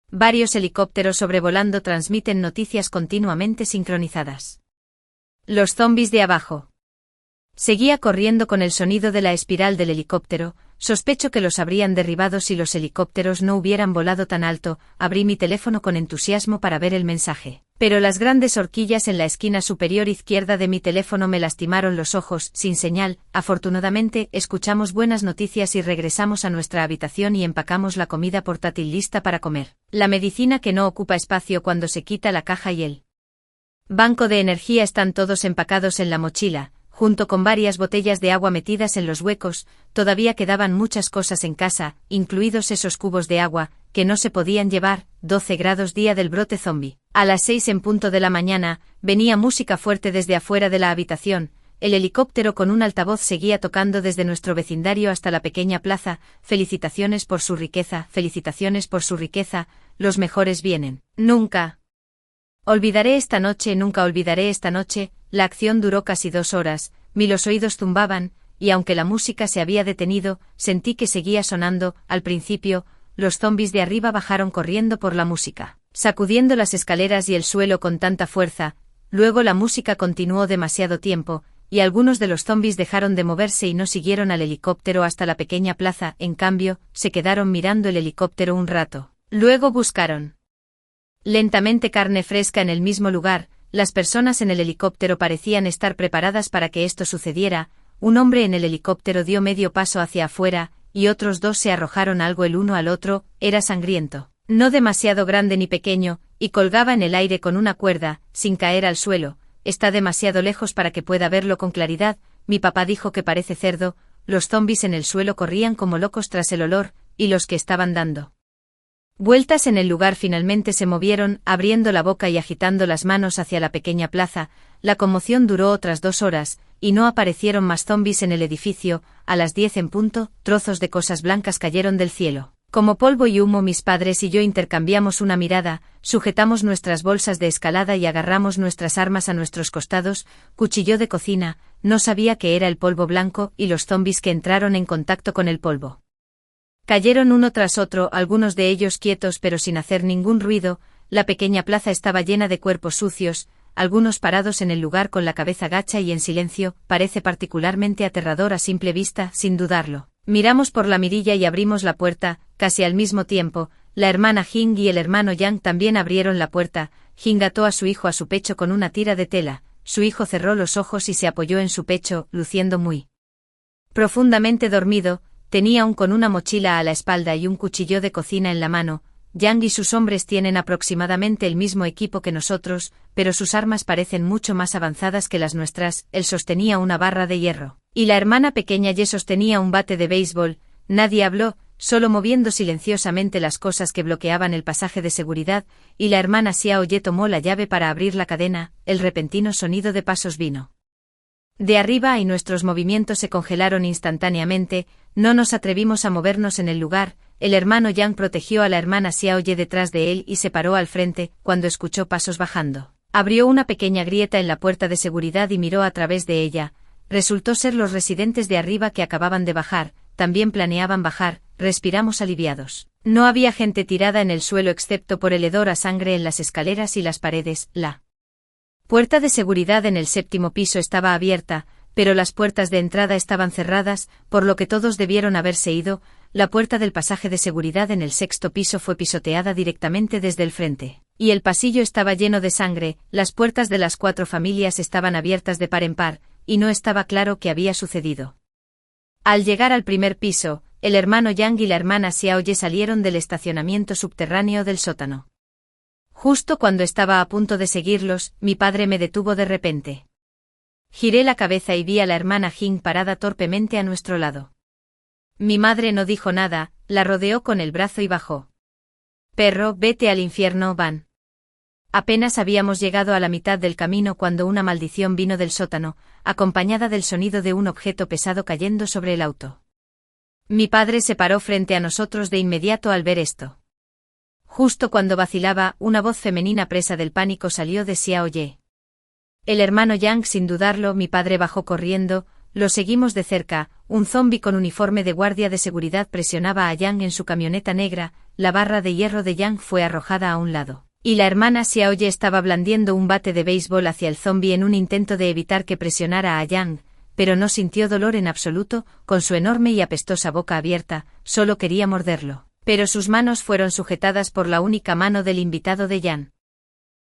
Varios helicópteros sobrevolando transmiten noticias continuamente sincronizadas. Los zombies de abajo. Seguía corriendo con el sonido de la espiral del helicóptero. Sospecho que los habrían derribado si los helicópteros no hubieran volado tan alto. Abrí mi teléfono con entusiasmo para ver el mensaje. Pero las grandes horquillas en la esquina superior izquierda de mi teléfono me lastimaron los ojos. Sin señal, afortunadamente, escuchamos buenas noticias y regresamos a nuestra habitación y empacamos la comida portátil lista para comer. La medicina que no ocupa espacio cuando se quita la caja y el banco de energía están todos empacados en la mochila, junto con varias botellas de agua metidas en los huecos. Todavía quedaban muchas cosas en casa, incluidos esos cubos de agua, que no se podían llevar. 12 grados día del brote zombie. A las 6 en punto de la mañana, venía música fuerte desde afuera de la habitación. El helicóptero con un altavoz seguía tocando desde nuestro vecindario hasta la pequeña plaza. Felicitaciones por su riqueza, felicitaciones por su riqueza, los mejores vienen. Nunca olvidaré esta noche, nunca olvidaré esta noche. La acción duró casi 2 horas, los oídos zumbaban, y aunque la música se había detenido, sentí que seguía sonando. Al principio, los zombies de arriba bajaron corriendo por la música, sacudiendo las escaleras y el suelo con tanta fuerza. Luego la música continuó demasiado tiempo, y algunos de los zombies dejaron de moverse y no siguieron al helicóptero hasta la pequeña plaza. En cambio, se quedaron mirando el helicóptero un rato. Luego buscaron lentamente carne fresca en el mismo lugar. Las personas en el helicóptero parecían estar preparadas para que esto sucediera. Un hombre en el helicóptero dio medio paso hacia afuera, y otros 2 se arrojaron algo el uno al otro. Era sangriento, no demasiado grande ni pequeño, y colgaba en el aire con una cuerda, sin caer al suelo. Está demasiado lejos para que pueda verlo con claridad. Mi papá dijo que parece cerdo. Los zombies en el suelo corrían como locos tras el olor, y los que estaban dando vueltas en el lugar finalmente se movieron, abriendo la boca y agitando las manos hacia la pequeña plaza. La conmoción duró otras 2 horas, y no aparecieron más zombies en el edificio. A las 10 en punto, trozos de cosas blancas cayeron del cielo. Como polvo y humo, mis padres y yo intercambiamos una mirada, sujetamos nuestras bolsas de escalada y agarramos nuestras armas a nuestros costados. Cuchillo de cocina, no sabía que era el polvo blanco, y los zombies que entraron en contacto con el polvo cayeron uno tras otro, algunos de ellos quietos pero sin hacer ningún ruido. La pequeña plaza estaba llena de cuerpos sucios, algunos parados en el lugar con la cabeza gacha y en silencio. Parece particularmente aterrador a simple vista, sin dudarlo. Miramos por la mirilla y abrimos la puerta. Casi al mismo tiempo, la hermana Jing y el hermano Yang también abrieron la puerta. Jing ató a su hijo a su pecho con una tira de tela. Su hijo cerró los ojos y se apoyó en su pecho, luciendo muy profundamente dormido. Tenía con una mochila a la espalda y un cuchillo de cocina en la mano. Yang y sus hombres tienen aproximadamente el mismo equipo que nosotros, pero sus armas parecen mucho más avanzadas que las nuestras. Él sostenía una barra de hierro, y la hermana pequeña Ye sostenía un bate de béisbol. Nadie habló, solo moviendo silenciosamente las cosas que bloqueaban el pasaje de seguridad, y la hermana Xiao Ye tomó la llave para abrir la cadena. El repentino sonido de pasos vino de arriba y nuestros movimientos se congelaron instantáneamente. No nos atrevimos a movernos en el lugar. El hermano Yang protegió a la hermana Xiao Ye detrás de él y se paró al frente. Cuando escuchó pasos bajando, abrió una pequeña grieta en la puerta de seguridad y miró a través de ella. Resultó ser los residentes de arriba que acababan de bajar. También planeaban bajar. Respiramos aliviados. No había gente tirada en el suelo excepto por el hedor a sangre en las escaleras y las paredes. La puerta de seguridad en el 7º piso estaba abierta, pero las puertas de entrada estaban cerradas, por lo que todos debieron haberse ido. La puerta del pasaje de seguridad en el 6º piso fue pisoteada directamente desde el frente, y el pasillo estaba lleno de sangre. Las puertas de las 4 familias estaban abiertas de par en par, y no estaba claro qué había sucedido. Al llegar al primer piso, el hermano Yang y la hermana Xiao Ye salieron del estacionamiento subterráneo del sótano. Justo cuando estaba a punto de seguirlos, mi padre me detuvo de repente. Giré la cabeza y vi a la hermana Jing parada torpemente a nuestro lado. Mi madre no dijo nada, la rodeó con el brazo y bajó. Perro, vete al infierno, Van. Apenas habíamos llegado a la mitad del camino cuando una maldición vino del sótano, acompañada del sonido de un objeto pesado cayendo sobre el auto. Mi padre se paró frente a nosotros de inmediato al ver esto. Justo cuando vacilaba, una voz femenina presa del pánico salió de Xiao Ye. El hermano Yang, sin dudarlo, mi padre bajó corriendo, lo seguimos de cerca, un zombi con uniforme de guardia de seguridad presionaba a Yang en su camioneta negra, la barra de hierro de Yang fue arrojada a un lado. Y la hermana Xiao Ye estaba blandiendo un bate de béisbol hacia el zombi en un intento de evitar que presionara a Yang, pero no sintió dolor en absoluto, con su enorme y apestosa boca abierta, solo quería morderlo. Pero sus manos fueron sujetadas por la única mano del invitado de Yang.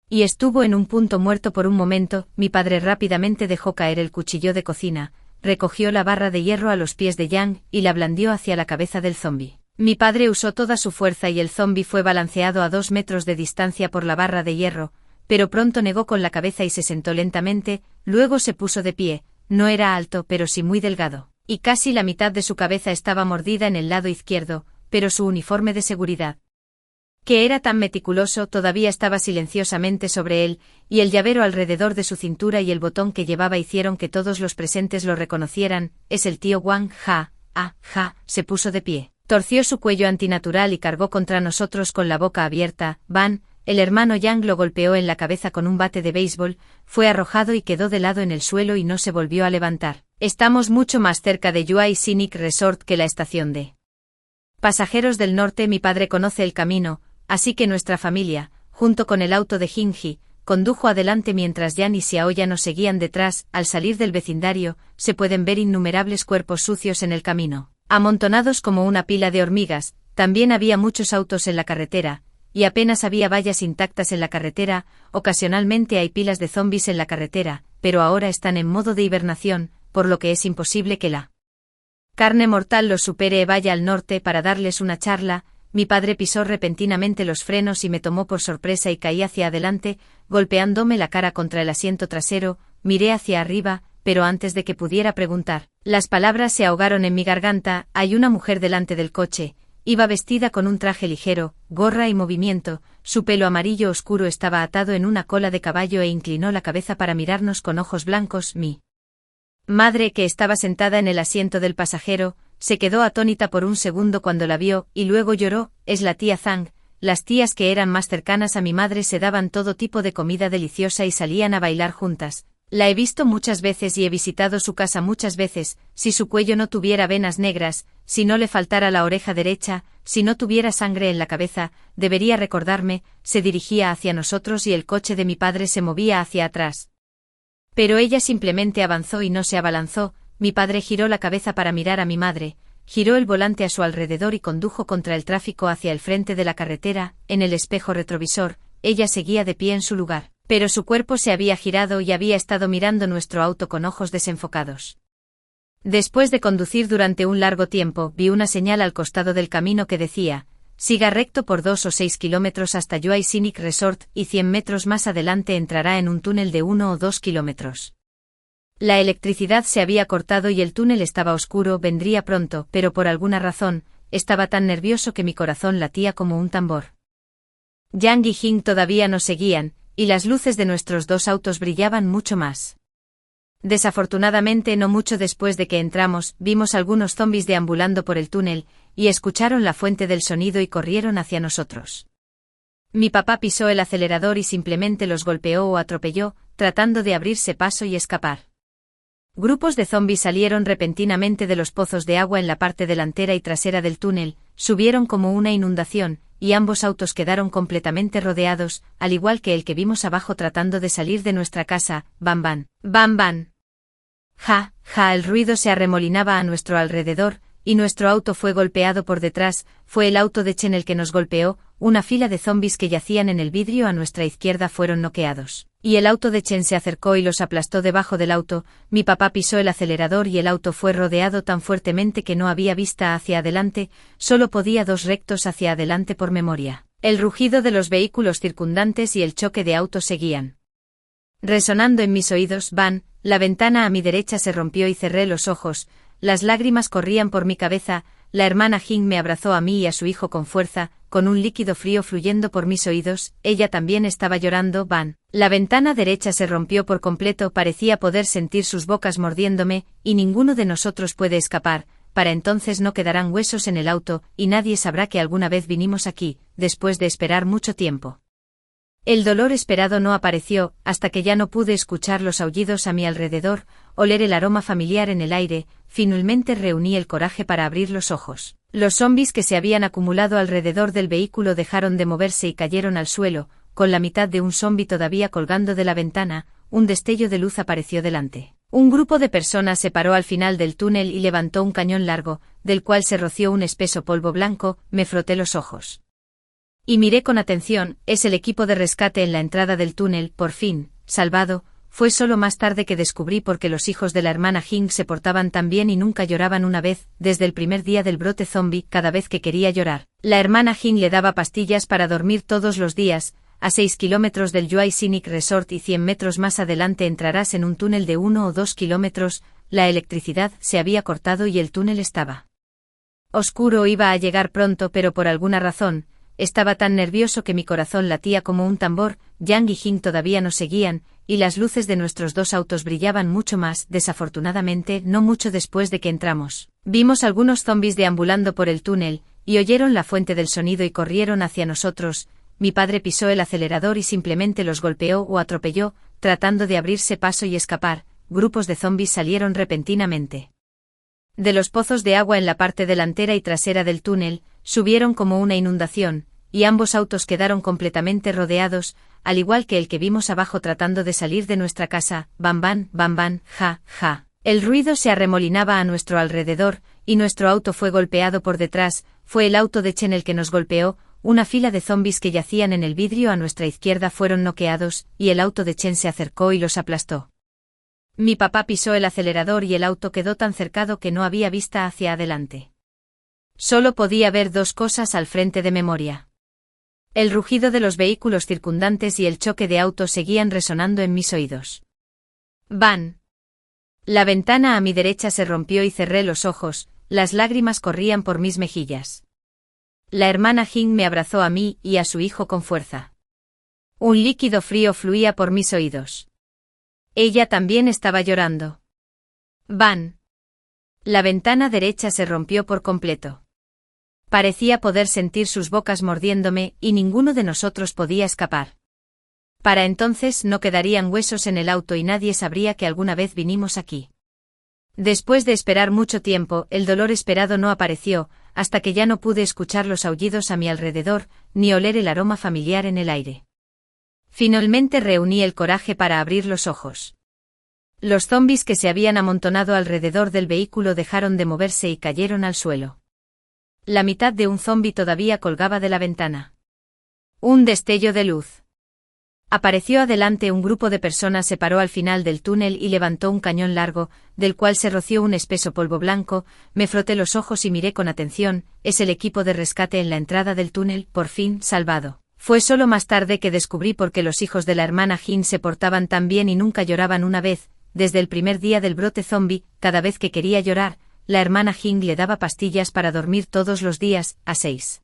Y estuvo en un punto muerto por un momento. Mi padre rápidamente dejó caer el cuchillo de cocina, recogió la barra de hierro a los pies de Yang y la blandió hacia la cabeza del zombi. Mi padre usó toda su fuerza y el zombi fue balanceado a 2 metros de distancia por la barra de hierro, pero pronto negó con la cabeza y se sentó lentamente, luego se puso de pie. No era alto pero sí muy delgado, y casi la mitad de su cabeza estaba mordida en el lado izquierdo, pero su uniforme de seguridad, que era tan meticuloso, todavía estaba silenciosamente sobre él, y el llavero alrededor de su cintura y el botón que llevaba hicieron que todos los presentes lo reconocieran. Es el tío Wang. Se puso de pie, torció su cuello antinatural y cargó contra nosotros con la boca abierta. Van, el hermano Yang lo golpeó en la cabeza con un bate de béisbol, fue arrojado y quedó de lado en el suelo y no se volvió a levantar. Estamos mucho más cerca de Yuai Scenic Resort que la estación de pasajeros del norte. Mi padre conoce el camino, así que nuestra familia, junto con el auto de Jinji, condujo adelante mientras Yan y Xiaoya nos seguían detrás. Al salir del vecindario, se pueden ver innumerables cuerpos sucios en el camino, amontonados como una pila de hormigas. También había muchos autos en la carretera, y apenas había vallas intactas en la carretera. Ocasionalmente hay pilas de zombis en la carretera, pero ahora están en modo de hibernación, por lo que es imposible que la carne mortal los supere. Vaya al norte para darles una charla. Mi padre pisó repentinamente los frenos y me tomó por sorpresa y caí hacia adelante, golpeándome la cara contra el asiento trasero. Miré hacia arriba, pero antes de que pudiera preguntar, las palabras se ahogaron en mi garganta. Hay una mujer delante del coche. Iba vestida con un traje ligero, gorra y movimiento, su pelo amarillo oscuro estaba atado en una cola de caballo e inclinó la cabeza para mirarnos con ojos blancos. Mi madre, que estaba sentada en el asiento del pasajero, se quedó atónita por un segundo cuando la vio, y luego lloró. Es la tía Zhang. Las tías que eran más cercanas a mi madre se daban todo tipo de comida deliciosa y salían a bailar juntas. La he visto muchas veces y he visitado su casa muchas veces. Si su cuello no tuviera venas negras, si no le faltara la oreja derecha, si no tuviera sangre en la cabeza, debería recordarme. Se dirigía hacia nosotros y el coche de mi padre se movía hacia atrás. Pero ella simplemente avanzó y no se abalanzó. Mi padre giró la cabeza para mirar a mi madre, giró el volante a su alrededor y condujo contra el tráfico hacia el frente de la carretera. En el espejo retrovisor, ella seguía de pie en su lugar, pero su cuerpo se había girado y había estado mirando nuestro auto con ojos desenfocados. Después de conducir durante un largo tiempo, vi una señal al costado del camino que decía: siga recto por 2 o 6 kilómetros hasta Yuai Scenic Resort, y 100 metros más adelante entrará en un túnel de 1 o 2 kilómetros. La electricidad se había cortado y el túnel estaba oscuro. Vendría pronto, pero por alguna razón, estaba tan nervioso que mi corazón latía como un tambor. Yang y Jing todavía nos seguían, y las luces de nuestros 2 autos brillaban mucho más. Desafortunadamente, no mucho después de que entramos, vimos algunos zombis deambulando por el túnel, y escucharon la fuente del sonido y corrieron hacia nosotros. Mi papá pisó el acelerador y simplemente los golpeó o atropelló, tratando de abrirse paso y escapar. Grupos de zombis salieron repentinamente de los pozos de agua en la parte delantera y trasera del túnel, subieron como una inundación, y ambos autos quedaron completamente rodeados, al igual que el que vimos abajo tratando de salir de nuestra casa. Bam bam, bam bam. El ruido se arremolinaba a nuestro alrededor, y nuestro auto fue golpeado por detrás. Fue el auto de Chen el que nos golpeó. Una fila de zombis que yacían en el vidrio a nuestra izquierda fueron noqueados, y el auto de Chen se acercó y los aplastó debajo del auto. Mi papá pisó el acelerador y el auto fue rodeado tan fuertemente que no había vista hacia adelante, solo podía 2 rectos hacia adelante por memoria. El rugido de los vehículos circundantes y el choque de autos seguían resonando en mis oídos. La ventana a mi derecha se rompió y cerré los ojos. Las lágrimas corrían por mi cabeza. la hermana Jing me abrazó a mí y a su hijo con fuerza, con un líquido frío fluyendo por mis oídos. Ella también estaba llorando. Van. La ventana derecha se rompió por completo, parecía poder sentir sus bocas mordiéndome, y ninguno de nosotros puede escapar. Para entonces no quedarán huesos en el auto, y nadie sabrá que alguna vez vinimos aquí, después de esperar mucho tiempo. El dolor esperado no apareció, hasta que ya no pude escuchar los aullidos a mi alrededor, oler el aroma familiar en el aire. Finalmente reuní el coraje para abrir los ojos. Los zombis que se habían acumulado alrededor del vehículo dejaron de moverse y cayeron al suelo, con la mitad de un zombi todavía colgando de la ventana. Un destello de luz apareció delante. Un grupo de personas se paró al final del túnel y levantó un cañón largo, del cual se roció un espeso polvo blanco. Me froté los ojos y miré con atención. Es el equipo de rescate en la entrada del túnel, por fin, salvado. Fue solo más tarde que descubrí por qué los hijos de la hermana Jing se portaban tan bien y nunca lloraban. Una vez, desde el primer día del brote zombie, cada vez que quería llorar, la hermana Jing le daba pastillas para dormir todos los días. A 6 kilómetros del Yuai Scenic Resort y 100 metros más adelante entrarás en un túnel de 1 o 2 kilómetros. La electricidad se había cortado y el túnel estaba oscuro. Iba a llegar pronto, pero por alguna razón, estaba tan nervioso que mi corazón latía como un tambor. Yang y Jing todavía nos seguían, y las luces de nuestros dos autos brillaban mucho más. Desafortunadamente, no mucho después de que entramos, vimos algunos zombis deambulando por el túnel, y oyeron la fuente del sonido y corrieron hacia nosotros. Mi padre pisó el acelerador y simplemente los golpeó o atropelló, tratando de abrirse paso y escapar. Grupos de zombis salieron repentinamente de los pozos de agua en la parte delantera y trasera del túnel, subieron como una inundación, y ambos autos quedaron completamente rodeados, al igual que el que vimos abajo tratando de salir de nuestra casa. Bam bam, ja, ja. El ruido se arremolinaba a nuestro alrededor, y nuestro auto fue golpeado por detrás. Fue el auto de Chen el que nos golpeó. Una fila de zombis que yacían en el vidrio a nuestra izquierda fueron noqueados, y el auto de Chen se acercó y los aplastó. Mi papá pisó el acelerador y el auto quedó tan cercado que no había vista hacia adelante. Solo podía ver dos cosas al frente de memoria. El rugido de los vehículos circundantes y el choque de autos seguían resonando en mis oídos. Van. La ventana a mi derecha se rompió y cerré los ojos. Las lágrimas corrían por mis mejillas. La hermana Jing me abrazó a mí y a su hijo con fuerza. Un líquido frío fluía por mis oídos. Ella también estaba llorando. Van. La ventana derecha se rompió por completo. Parecía poder sentir sus bocas mordiéndome, y ninguno de nosotros podía escapar. Para entonces no quedarían huesos en el auto y nadie sabría que alguna vez vinimos aquí. Después de esperar mucho tiempo, el dolor esperado no apareció, hasta que ya no pude escuchar los aullidos a mi alrededor, ni oler el aroma familiar en el aire. Finalmente reuní el coraje para abrir los ojos. Los zombis que se habían amontonado alrededor del vehículo dejaron de moverse y cayeron al suelo. La mitad de un zombi todavía colgaba de la ventana. Un destello de luz apareció adelante. Un grupo de personas se paró al final del túnel y levantó un cañón largo, del cual se roció un espeso polvo blanco. Me froté los ojos y miré con atención. Es el equipo de rescate en la entrada del túnel, por fin, salvado. Fue solo más tarde que descubrí por qué los hijos de la hermana Jin se portaban tan bien y nunca lloraban. Una vez, desde el primer día del brote zombie, cada vez que quería llorar, la hermana Jing le daba pastillas para dormir todos los días. A 6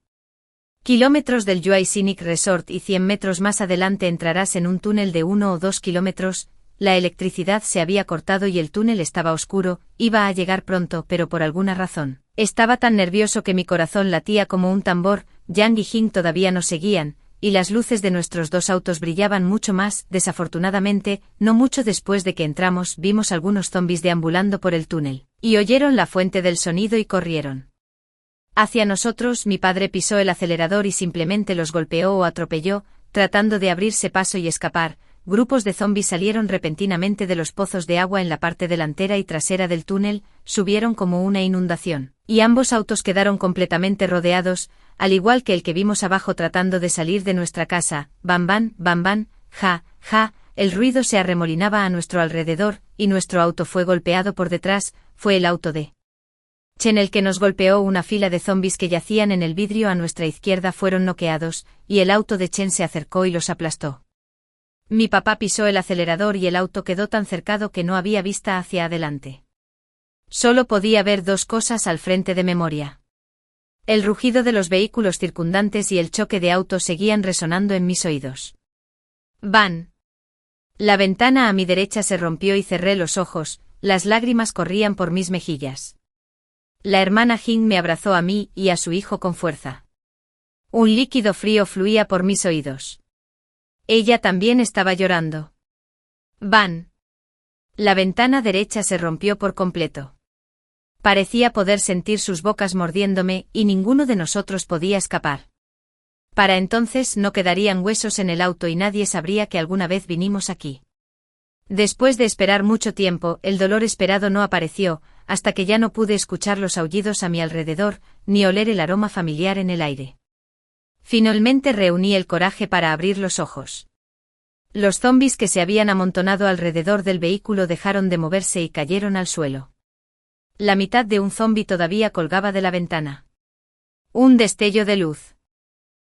kilómetros del Yuai Scenic Resort y 100 metros más adelante entrarás en un túnel de 1 o 2 kilómetros. La electricidad se había cortado y el túnel estaba oscuro. Iba a llegar pronto, pero por alguna razón, estaba tan nervioso que mi corazón latía como un tambor. Yang y Jing todavía nos seguían, y las luces de nuestros dos autos brillaban mucho más. Desafortunadamente, no mucho después de que entramos, vimos algunos zombis deambulando por el túnel, y oyeron la fuente del sonido y corrieron hacia nosotros. Mi padre pisó el acelerador y simplemente los golpeó o atropelló, tratando de abrirse paso y escapar. Grupos de zombis salieron repentinamente de los pozos de agua en la parte delantera y trasera del túnel, subieron como una inundación, y ambos autos quedaron completamente rodeados, al igual que el que vimos abajo tratando de salir de nuestra casa. Bam bam, ja, ja. El ruido se arremolinaba a nuestro alrededor, y nuestro auto fue golpeado por detrás. Fue el auto de Chen el que nos golpeó. Una fila de zombis que yacían en el vidrio a nuestra izquierda fueron noqueados, y el auto de Chen se acercó y los aplastó. Mi papá pisó el acelerador y el auto quedó tan cercado que no había vista hacia adelante. Solo podía ver dos cosas al frente de memoria. El rugido de los vehículos circundantes y el choque de autos seguían resonando en mis oídos. ¡Van! La ventana a mi derecha se rompió y cerré los ojos, las lágrimas corrían por mis mejillas. La hermana Jing me abrazó a mí y a su hijo con fuerza. Un líquido frío fluía por mis oídos. Ella también estaba llorando. ¡Van! La ventana derecha se rompió por completo. Parecía poder sentir sus bocas mordiéndome y ninguno de nosotros podía escapar. Para entonces no quedarían huesos en el auto y nadie sabría que alguna vez vinimos aquí. Después de esperar mucho tiempo, el dolor esperado no apareció, hasta que ya no pude escuchar los aullidos a mi alrededor, ni oler el aroma familiar en el aire. Finalmente reuní el coraje para abrir los ojos. Los zombis que se habían amontonado alrededor del vehículo dejaron de moverse y cayeron al suelo. La mitad de un zombi todavía colgaba de la ventana. Un destello de luz.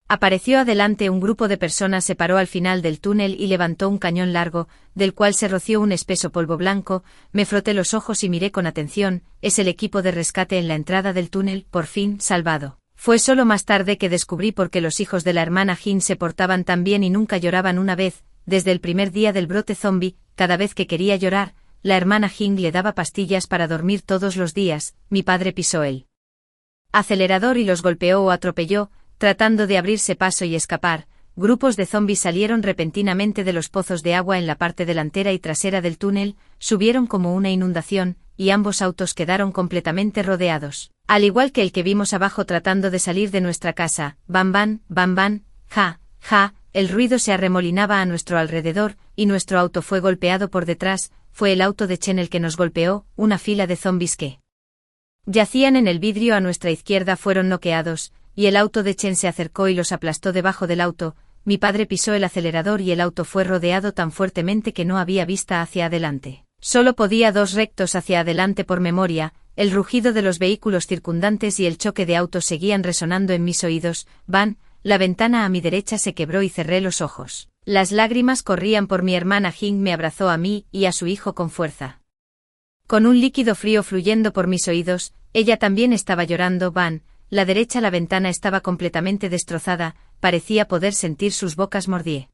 Apareció adelante un grupo de personas, se paró al final del túnel y levantó un cañón largo, del cual se roció un espeso polvo blanco. Me froté los ojos y miré con atención. Es el equipo de rescate en la entrada del túnel, por fin, salvado. Fue solo más tarde que descubrí por qué los hijos de la hermana Jin se portaban tan bien y nunca lloraban. Una vez, desde el primer día del brote zombie, cada vez que quería llorar, la hermana Jing le daba pastillas para dormir todos los días. Mi padre pisó el acelerador y los golpeó o atropelló, tratando de abrirse paso y escapar. Grupos de zombis salieron repentinamente de los pozos de agua en la parte delantera y trasera del túnel, subieron como una inundación, y ambos autos quedaron completamente rodeados. Al igual que el que vimos abajo tratando de salir de nuestra casa. Bam bam, ja, ja, el ruido se arremolinaba a nuestro alrededor, y nuestro auto fue golpeado por detrás. Fue el auto de Chen el que nos golpeó. Una fila de zombis que yacían en el vidrio a nuestra izquierda fueron noqueados, y el auto de Chen se acercó y los aplastó debajo del auto. Mi padre pisó el acelerador y el auto fue rodeado tan fuertemente que no había vista hacia adelante. Solo podía dos rectos hacia adelante por memoria. El rugido de los vehículos circundantes y el choque de autos seguían resonando en mis oídos. Van, la ventana a mi derecha se quebró y cerré los ojos. Las lágrimas corrían por mi hermana Jing me abrazó a mí y a su hijo con fuerza. Con un líquido frío fluyendo por mis oídos, ella también estaba llorando. Van, la derecha la ventana estaba completamente destrozada, parecía poder sentir sus bocas mordiendo.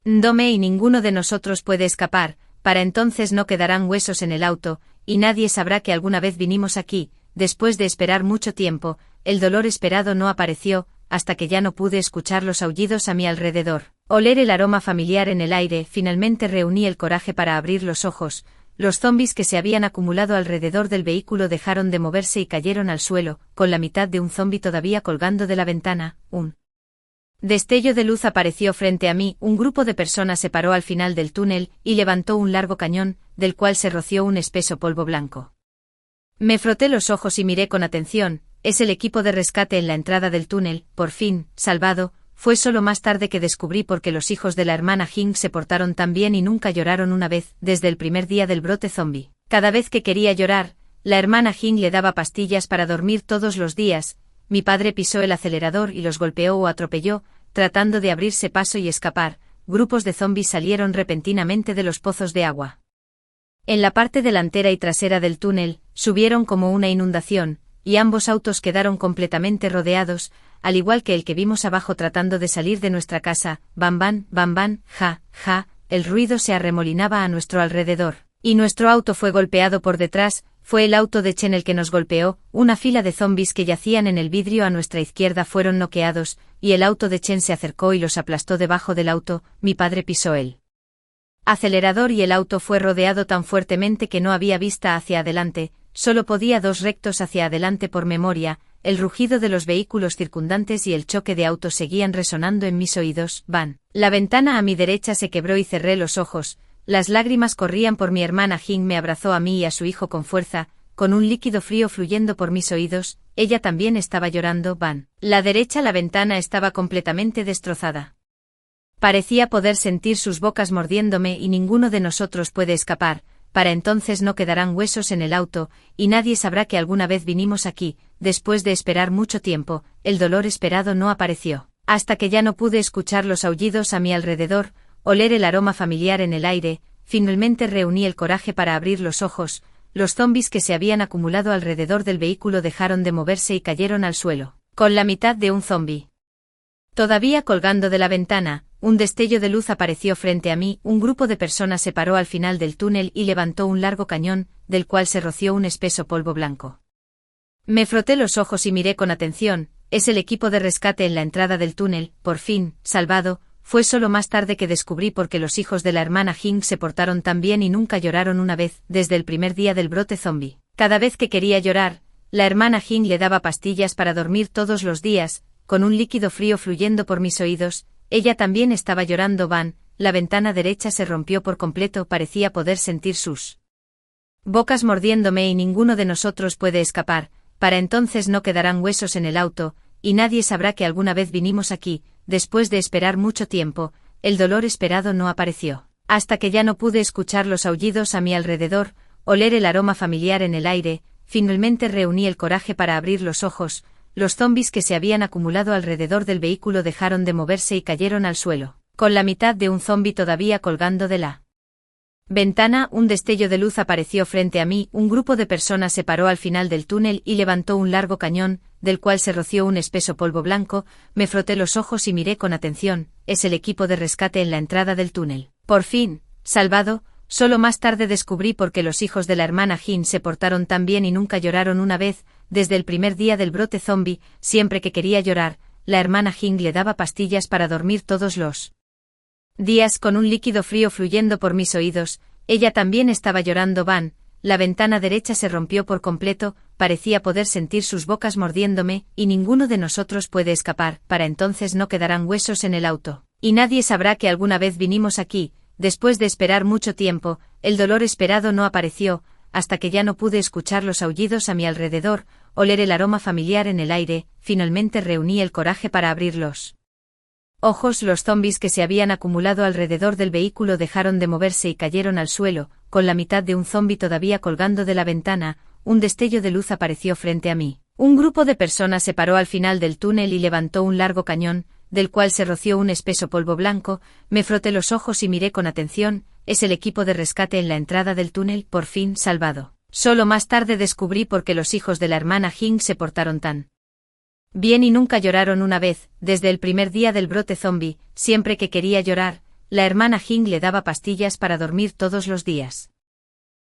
Dome y ninguno de nosotros puede escapar, para entonces no quedarán huesos en el auto, y nadie sabrá que alguna vez vinimos aquí. Después de esperar mucho tiempo, el dolor esperado no apareció, hasta que ya no pude escuchar los aullidos a mi alrededor, oler el aroma familiar en el aire. Finalmente reuní el coraje para abrir los ojos. Los zombis que se habían acumulado alrededor del vehículo dejaron de moverse y cayeron al suelo, con la mitad de un zombi todavía colgando de la ventana. Un destello de luz apareció frente a mí. Un grupo de personas se paró al final del túnel y levantó un largo cañón, del cual se roció un espeso polvo blanco. Me froté los ojos y miré con atención. Es el equipo de rescate en la entrada del túnel, por fin, salvado. Fue solo más tarde que descubrí por qué los hijos de la hermana Jing se portaron tan bien y nunca lloraron. Una vez, desde el primer día del brote zombie. Cada vez que quería llorar, la hermana Jing le daba pastillas para dormir todos los días. Mi padre pisó el acelerador y los golpeó o atropelló, tratando de abrirse paso y escapar. Grupos de zombis salieron repentinamente de los pozos de agua. En la parte delantera y trasera del túnel, subieron como una inundación, y ambos autos quedaron completamente rodeados, al igual que el que vimos abajo tratando de salir de nuestra casa. Bam bam, ja, ja, el ruido se arremolinaba a nuestro alrededor, y nuestro auto fue golpeado por detrás. Fue el auto de Chen el que nos golpeó. Una fila de zombis que yacían en el vidrio a nuestra izquierda fueron noqueados, y el auto de Chen se acercó y los aplastó debajo del auto. Mi padre pisó el acelerador y el auto fue rodeado tan fuertemente que no había vista hacia adelante, solo podía dos rectos hacia adelante por memoria. El rugido de los vehículos circundantes y el choque de autos seguían resonando en mis oídos. Van, la ventana a mi derecha se quebró y cerré los ojos. Las lágrimas corrían por mi hermana Jing me abrazó a mí y a su hijo con fuerza, con un líquido frío fluyendo por mis oídos. Ella también estaba llorando. Van, la derecha la ventana estaba completamente destrozada. Parecía poder sentir sus bocas mordiéndome y ninguno de nosotros puede escapar. Para entonces no quedarán huesos en el auto, y nadie sabrá que alguna vez vinimos aquí. Después de esperar mucho tiempo, el dolor esperado no apareció, hasta que ya no pude escuchar los aullidos a mi alrededor, oler el aroma familiar en el aire. Finalmente reuní el coraje para abrir los ojos. los zombis que se habían acumulado alrededor del vehículo dejaron de moverse y cayeron al suelo, con la mitad de un zombi. Todavía colgando de la ventana, un destello de luz apareció frente a mí, un grupo de personas se paró al final del túnel y levantó un largo cañón, del cual se roció un espeso polvo blanco. Me froté los ojos y miré con atención, es el equipo de rescate en la entrada del túnel, por fin, salvado. Fue solo más tarde que descubrí por qué los hijos de la hermana Hing se portaron tan bien y nunca lloraron una vez, desde el primer día del brote zombie. Cada vez que quería llorar, la hermana Hing le daba pastillas para dormir todos los días, con un líquido frío fluyendo por mis oídos. Ella también estaba llorando. Van, la ventana derecha se rompió por completo, parecía poder sentir sus bocas mordiéndome y ninguno de nosotros puede escapar. Para entonces no quedarán huesos en el auto, y nadie sabrá que alguna vez vinimos aquí. Después de esperar mucho tiempo, el dolor esperado no apareció. Hasta que ya no pude escuchar los aullidos a mi alrededor, oler el aroma familiar en el aire, finalmente reuní el coraje para abrir los ojos. Los zombis que se habían acumulado alrededor del vehículo dejaron de moverse y cayeron al suelo, con la mitad de un zombi todavía colgando de la ventana. Un destello de luz apareció frente a mí, un grupo de personas se paró al final del túnel y levantó un largo cañón, del cual se roció un espeso polvo blanco. Me froté los ojos y miré con atención, es el equipo de rescate en la entrada del túnel. Por fin, salvado. Solo más tarde descubrí por qué los hijos de la hermana Jin se portaron tan bien y nunca lloraron una vez, desde el primer día del brote zombie. Siempre que quería llorar, la hermana Jin le daba pastillas para dormir todos los días, con un líquido frío fluyendo por mis oídos. Ella también estaba llorando. Van, la ventana derecha se rompió por completo, parecía poder sentir sus bocas mordiéndome, y ninguno de nosotros puede escapar. Para entonces no quedarán huesos en el auto, y nadie sabrá que alguna vez vinimos aquí. Después de esperar mucho tiempo, el dolor esperado no apareció, hasta que ya no pude escuchar los aullidos a mi alrededor, oler el aroma familiar en el aire. Finalmente reuní el coraje para abrirlos ojos. Los zombis que se habían acumulado alrededor del vehículo dejaron de moverse y cayeron al suelo, con la mitad de un zombi todavía colgando de la ventana. Un destello de luz apareció frente a mí. Un grupo de personas se paró al final del túnel y levantó un largo cañón, del cual se roció un espeso polvo blanco. Me froté los ojos y miré con atención, es el equipo de rescate en la entrada del túnel. Por fin, salvado. Solo más tarde descubrí por qué los hijos de la hermana Jing se portaron tan bien y nunca lloraron una vez, desde el primer día del brote zombie. Siempre que quería llorar, la hermana Jing le daba pastillas para dormir todos los días.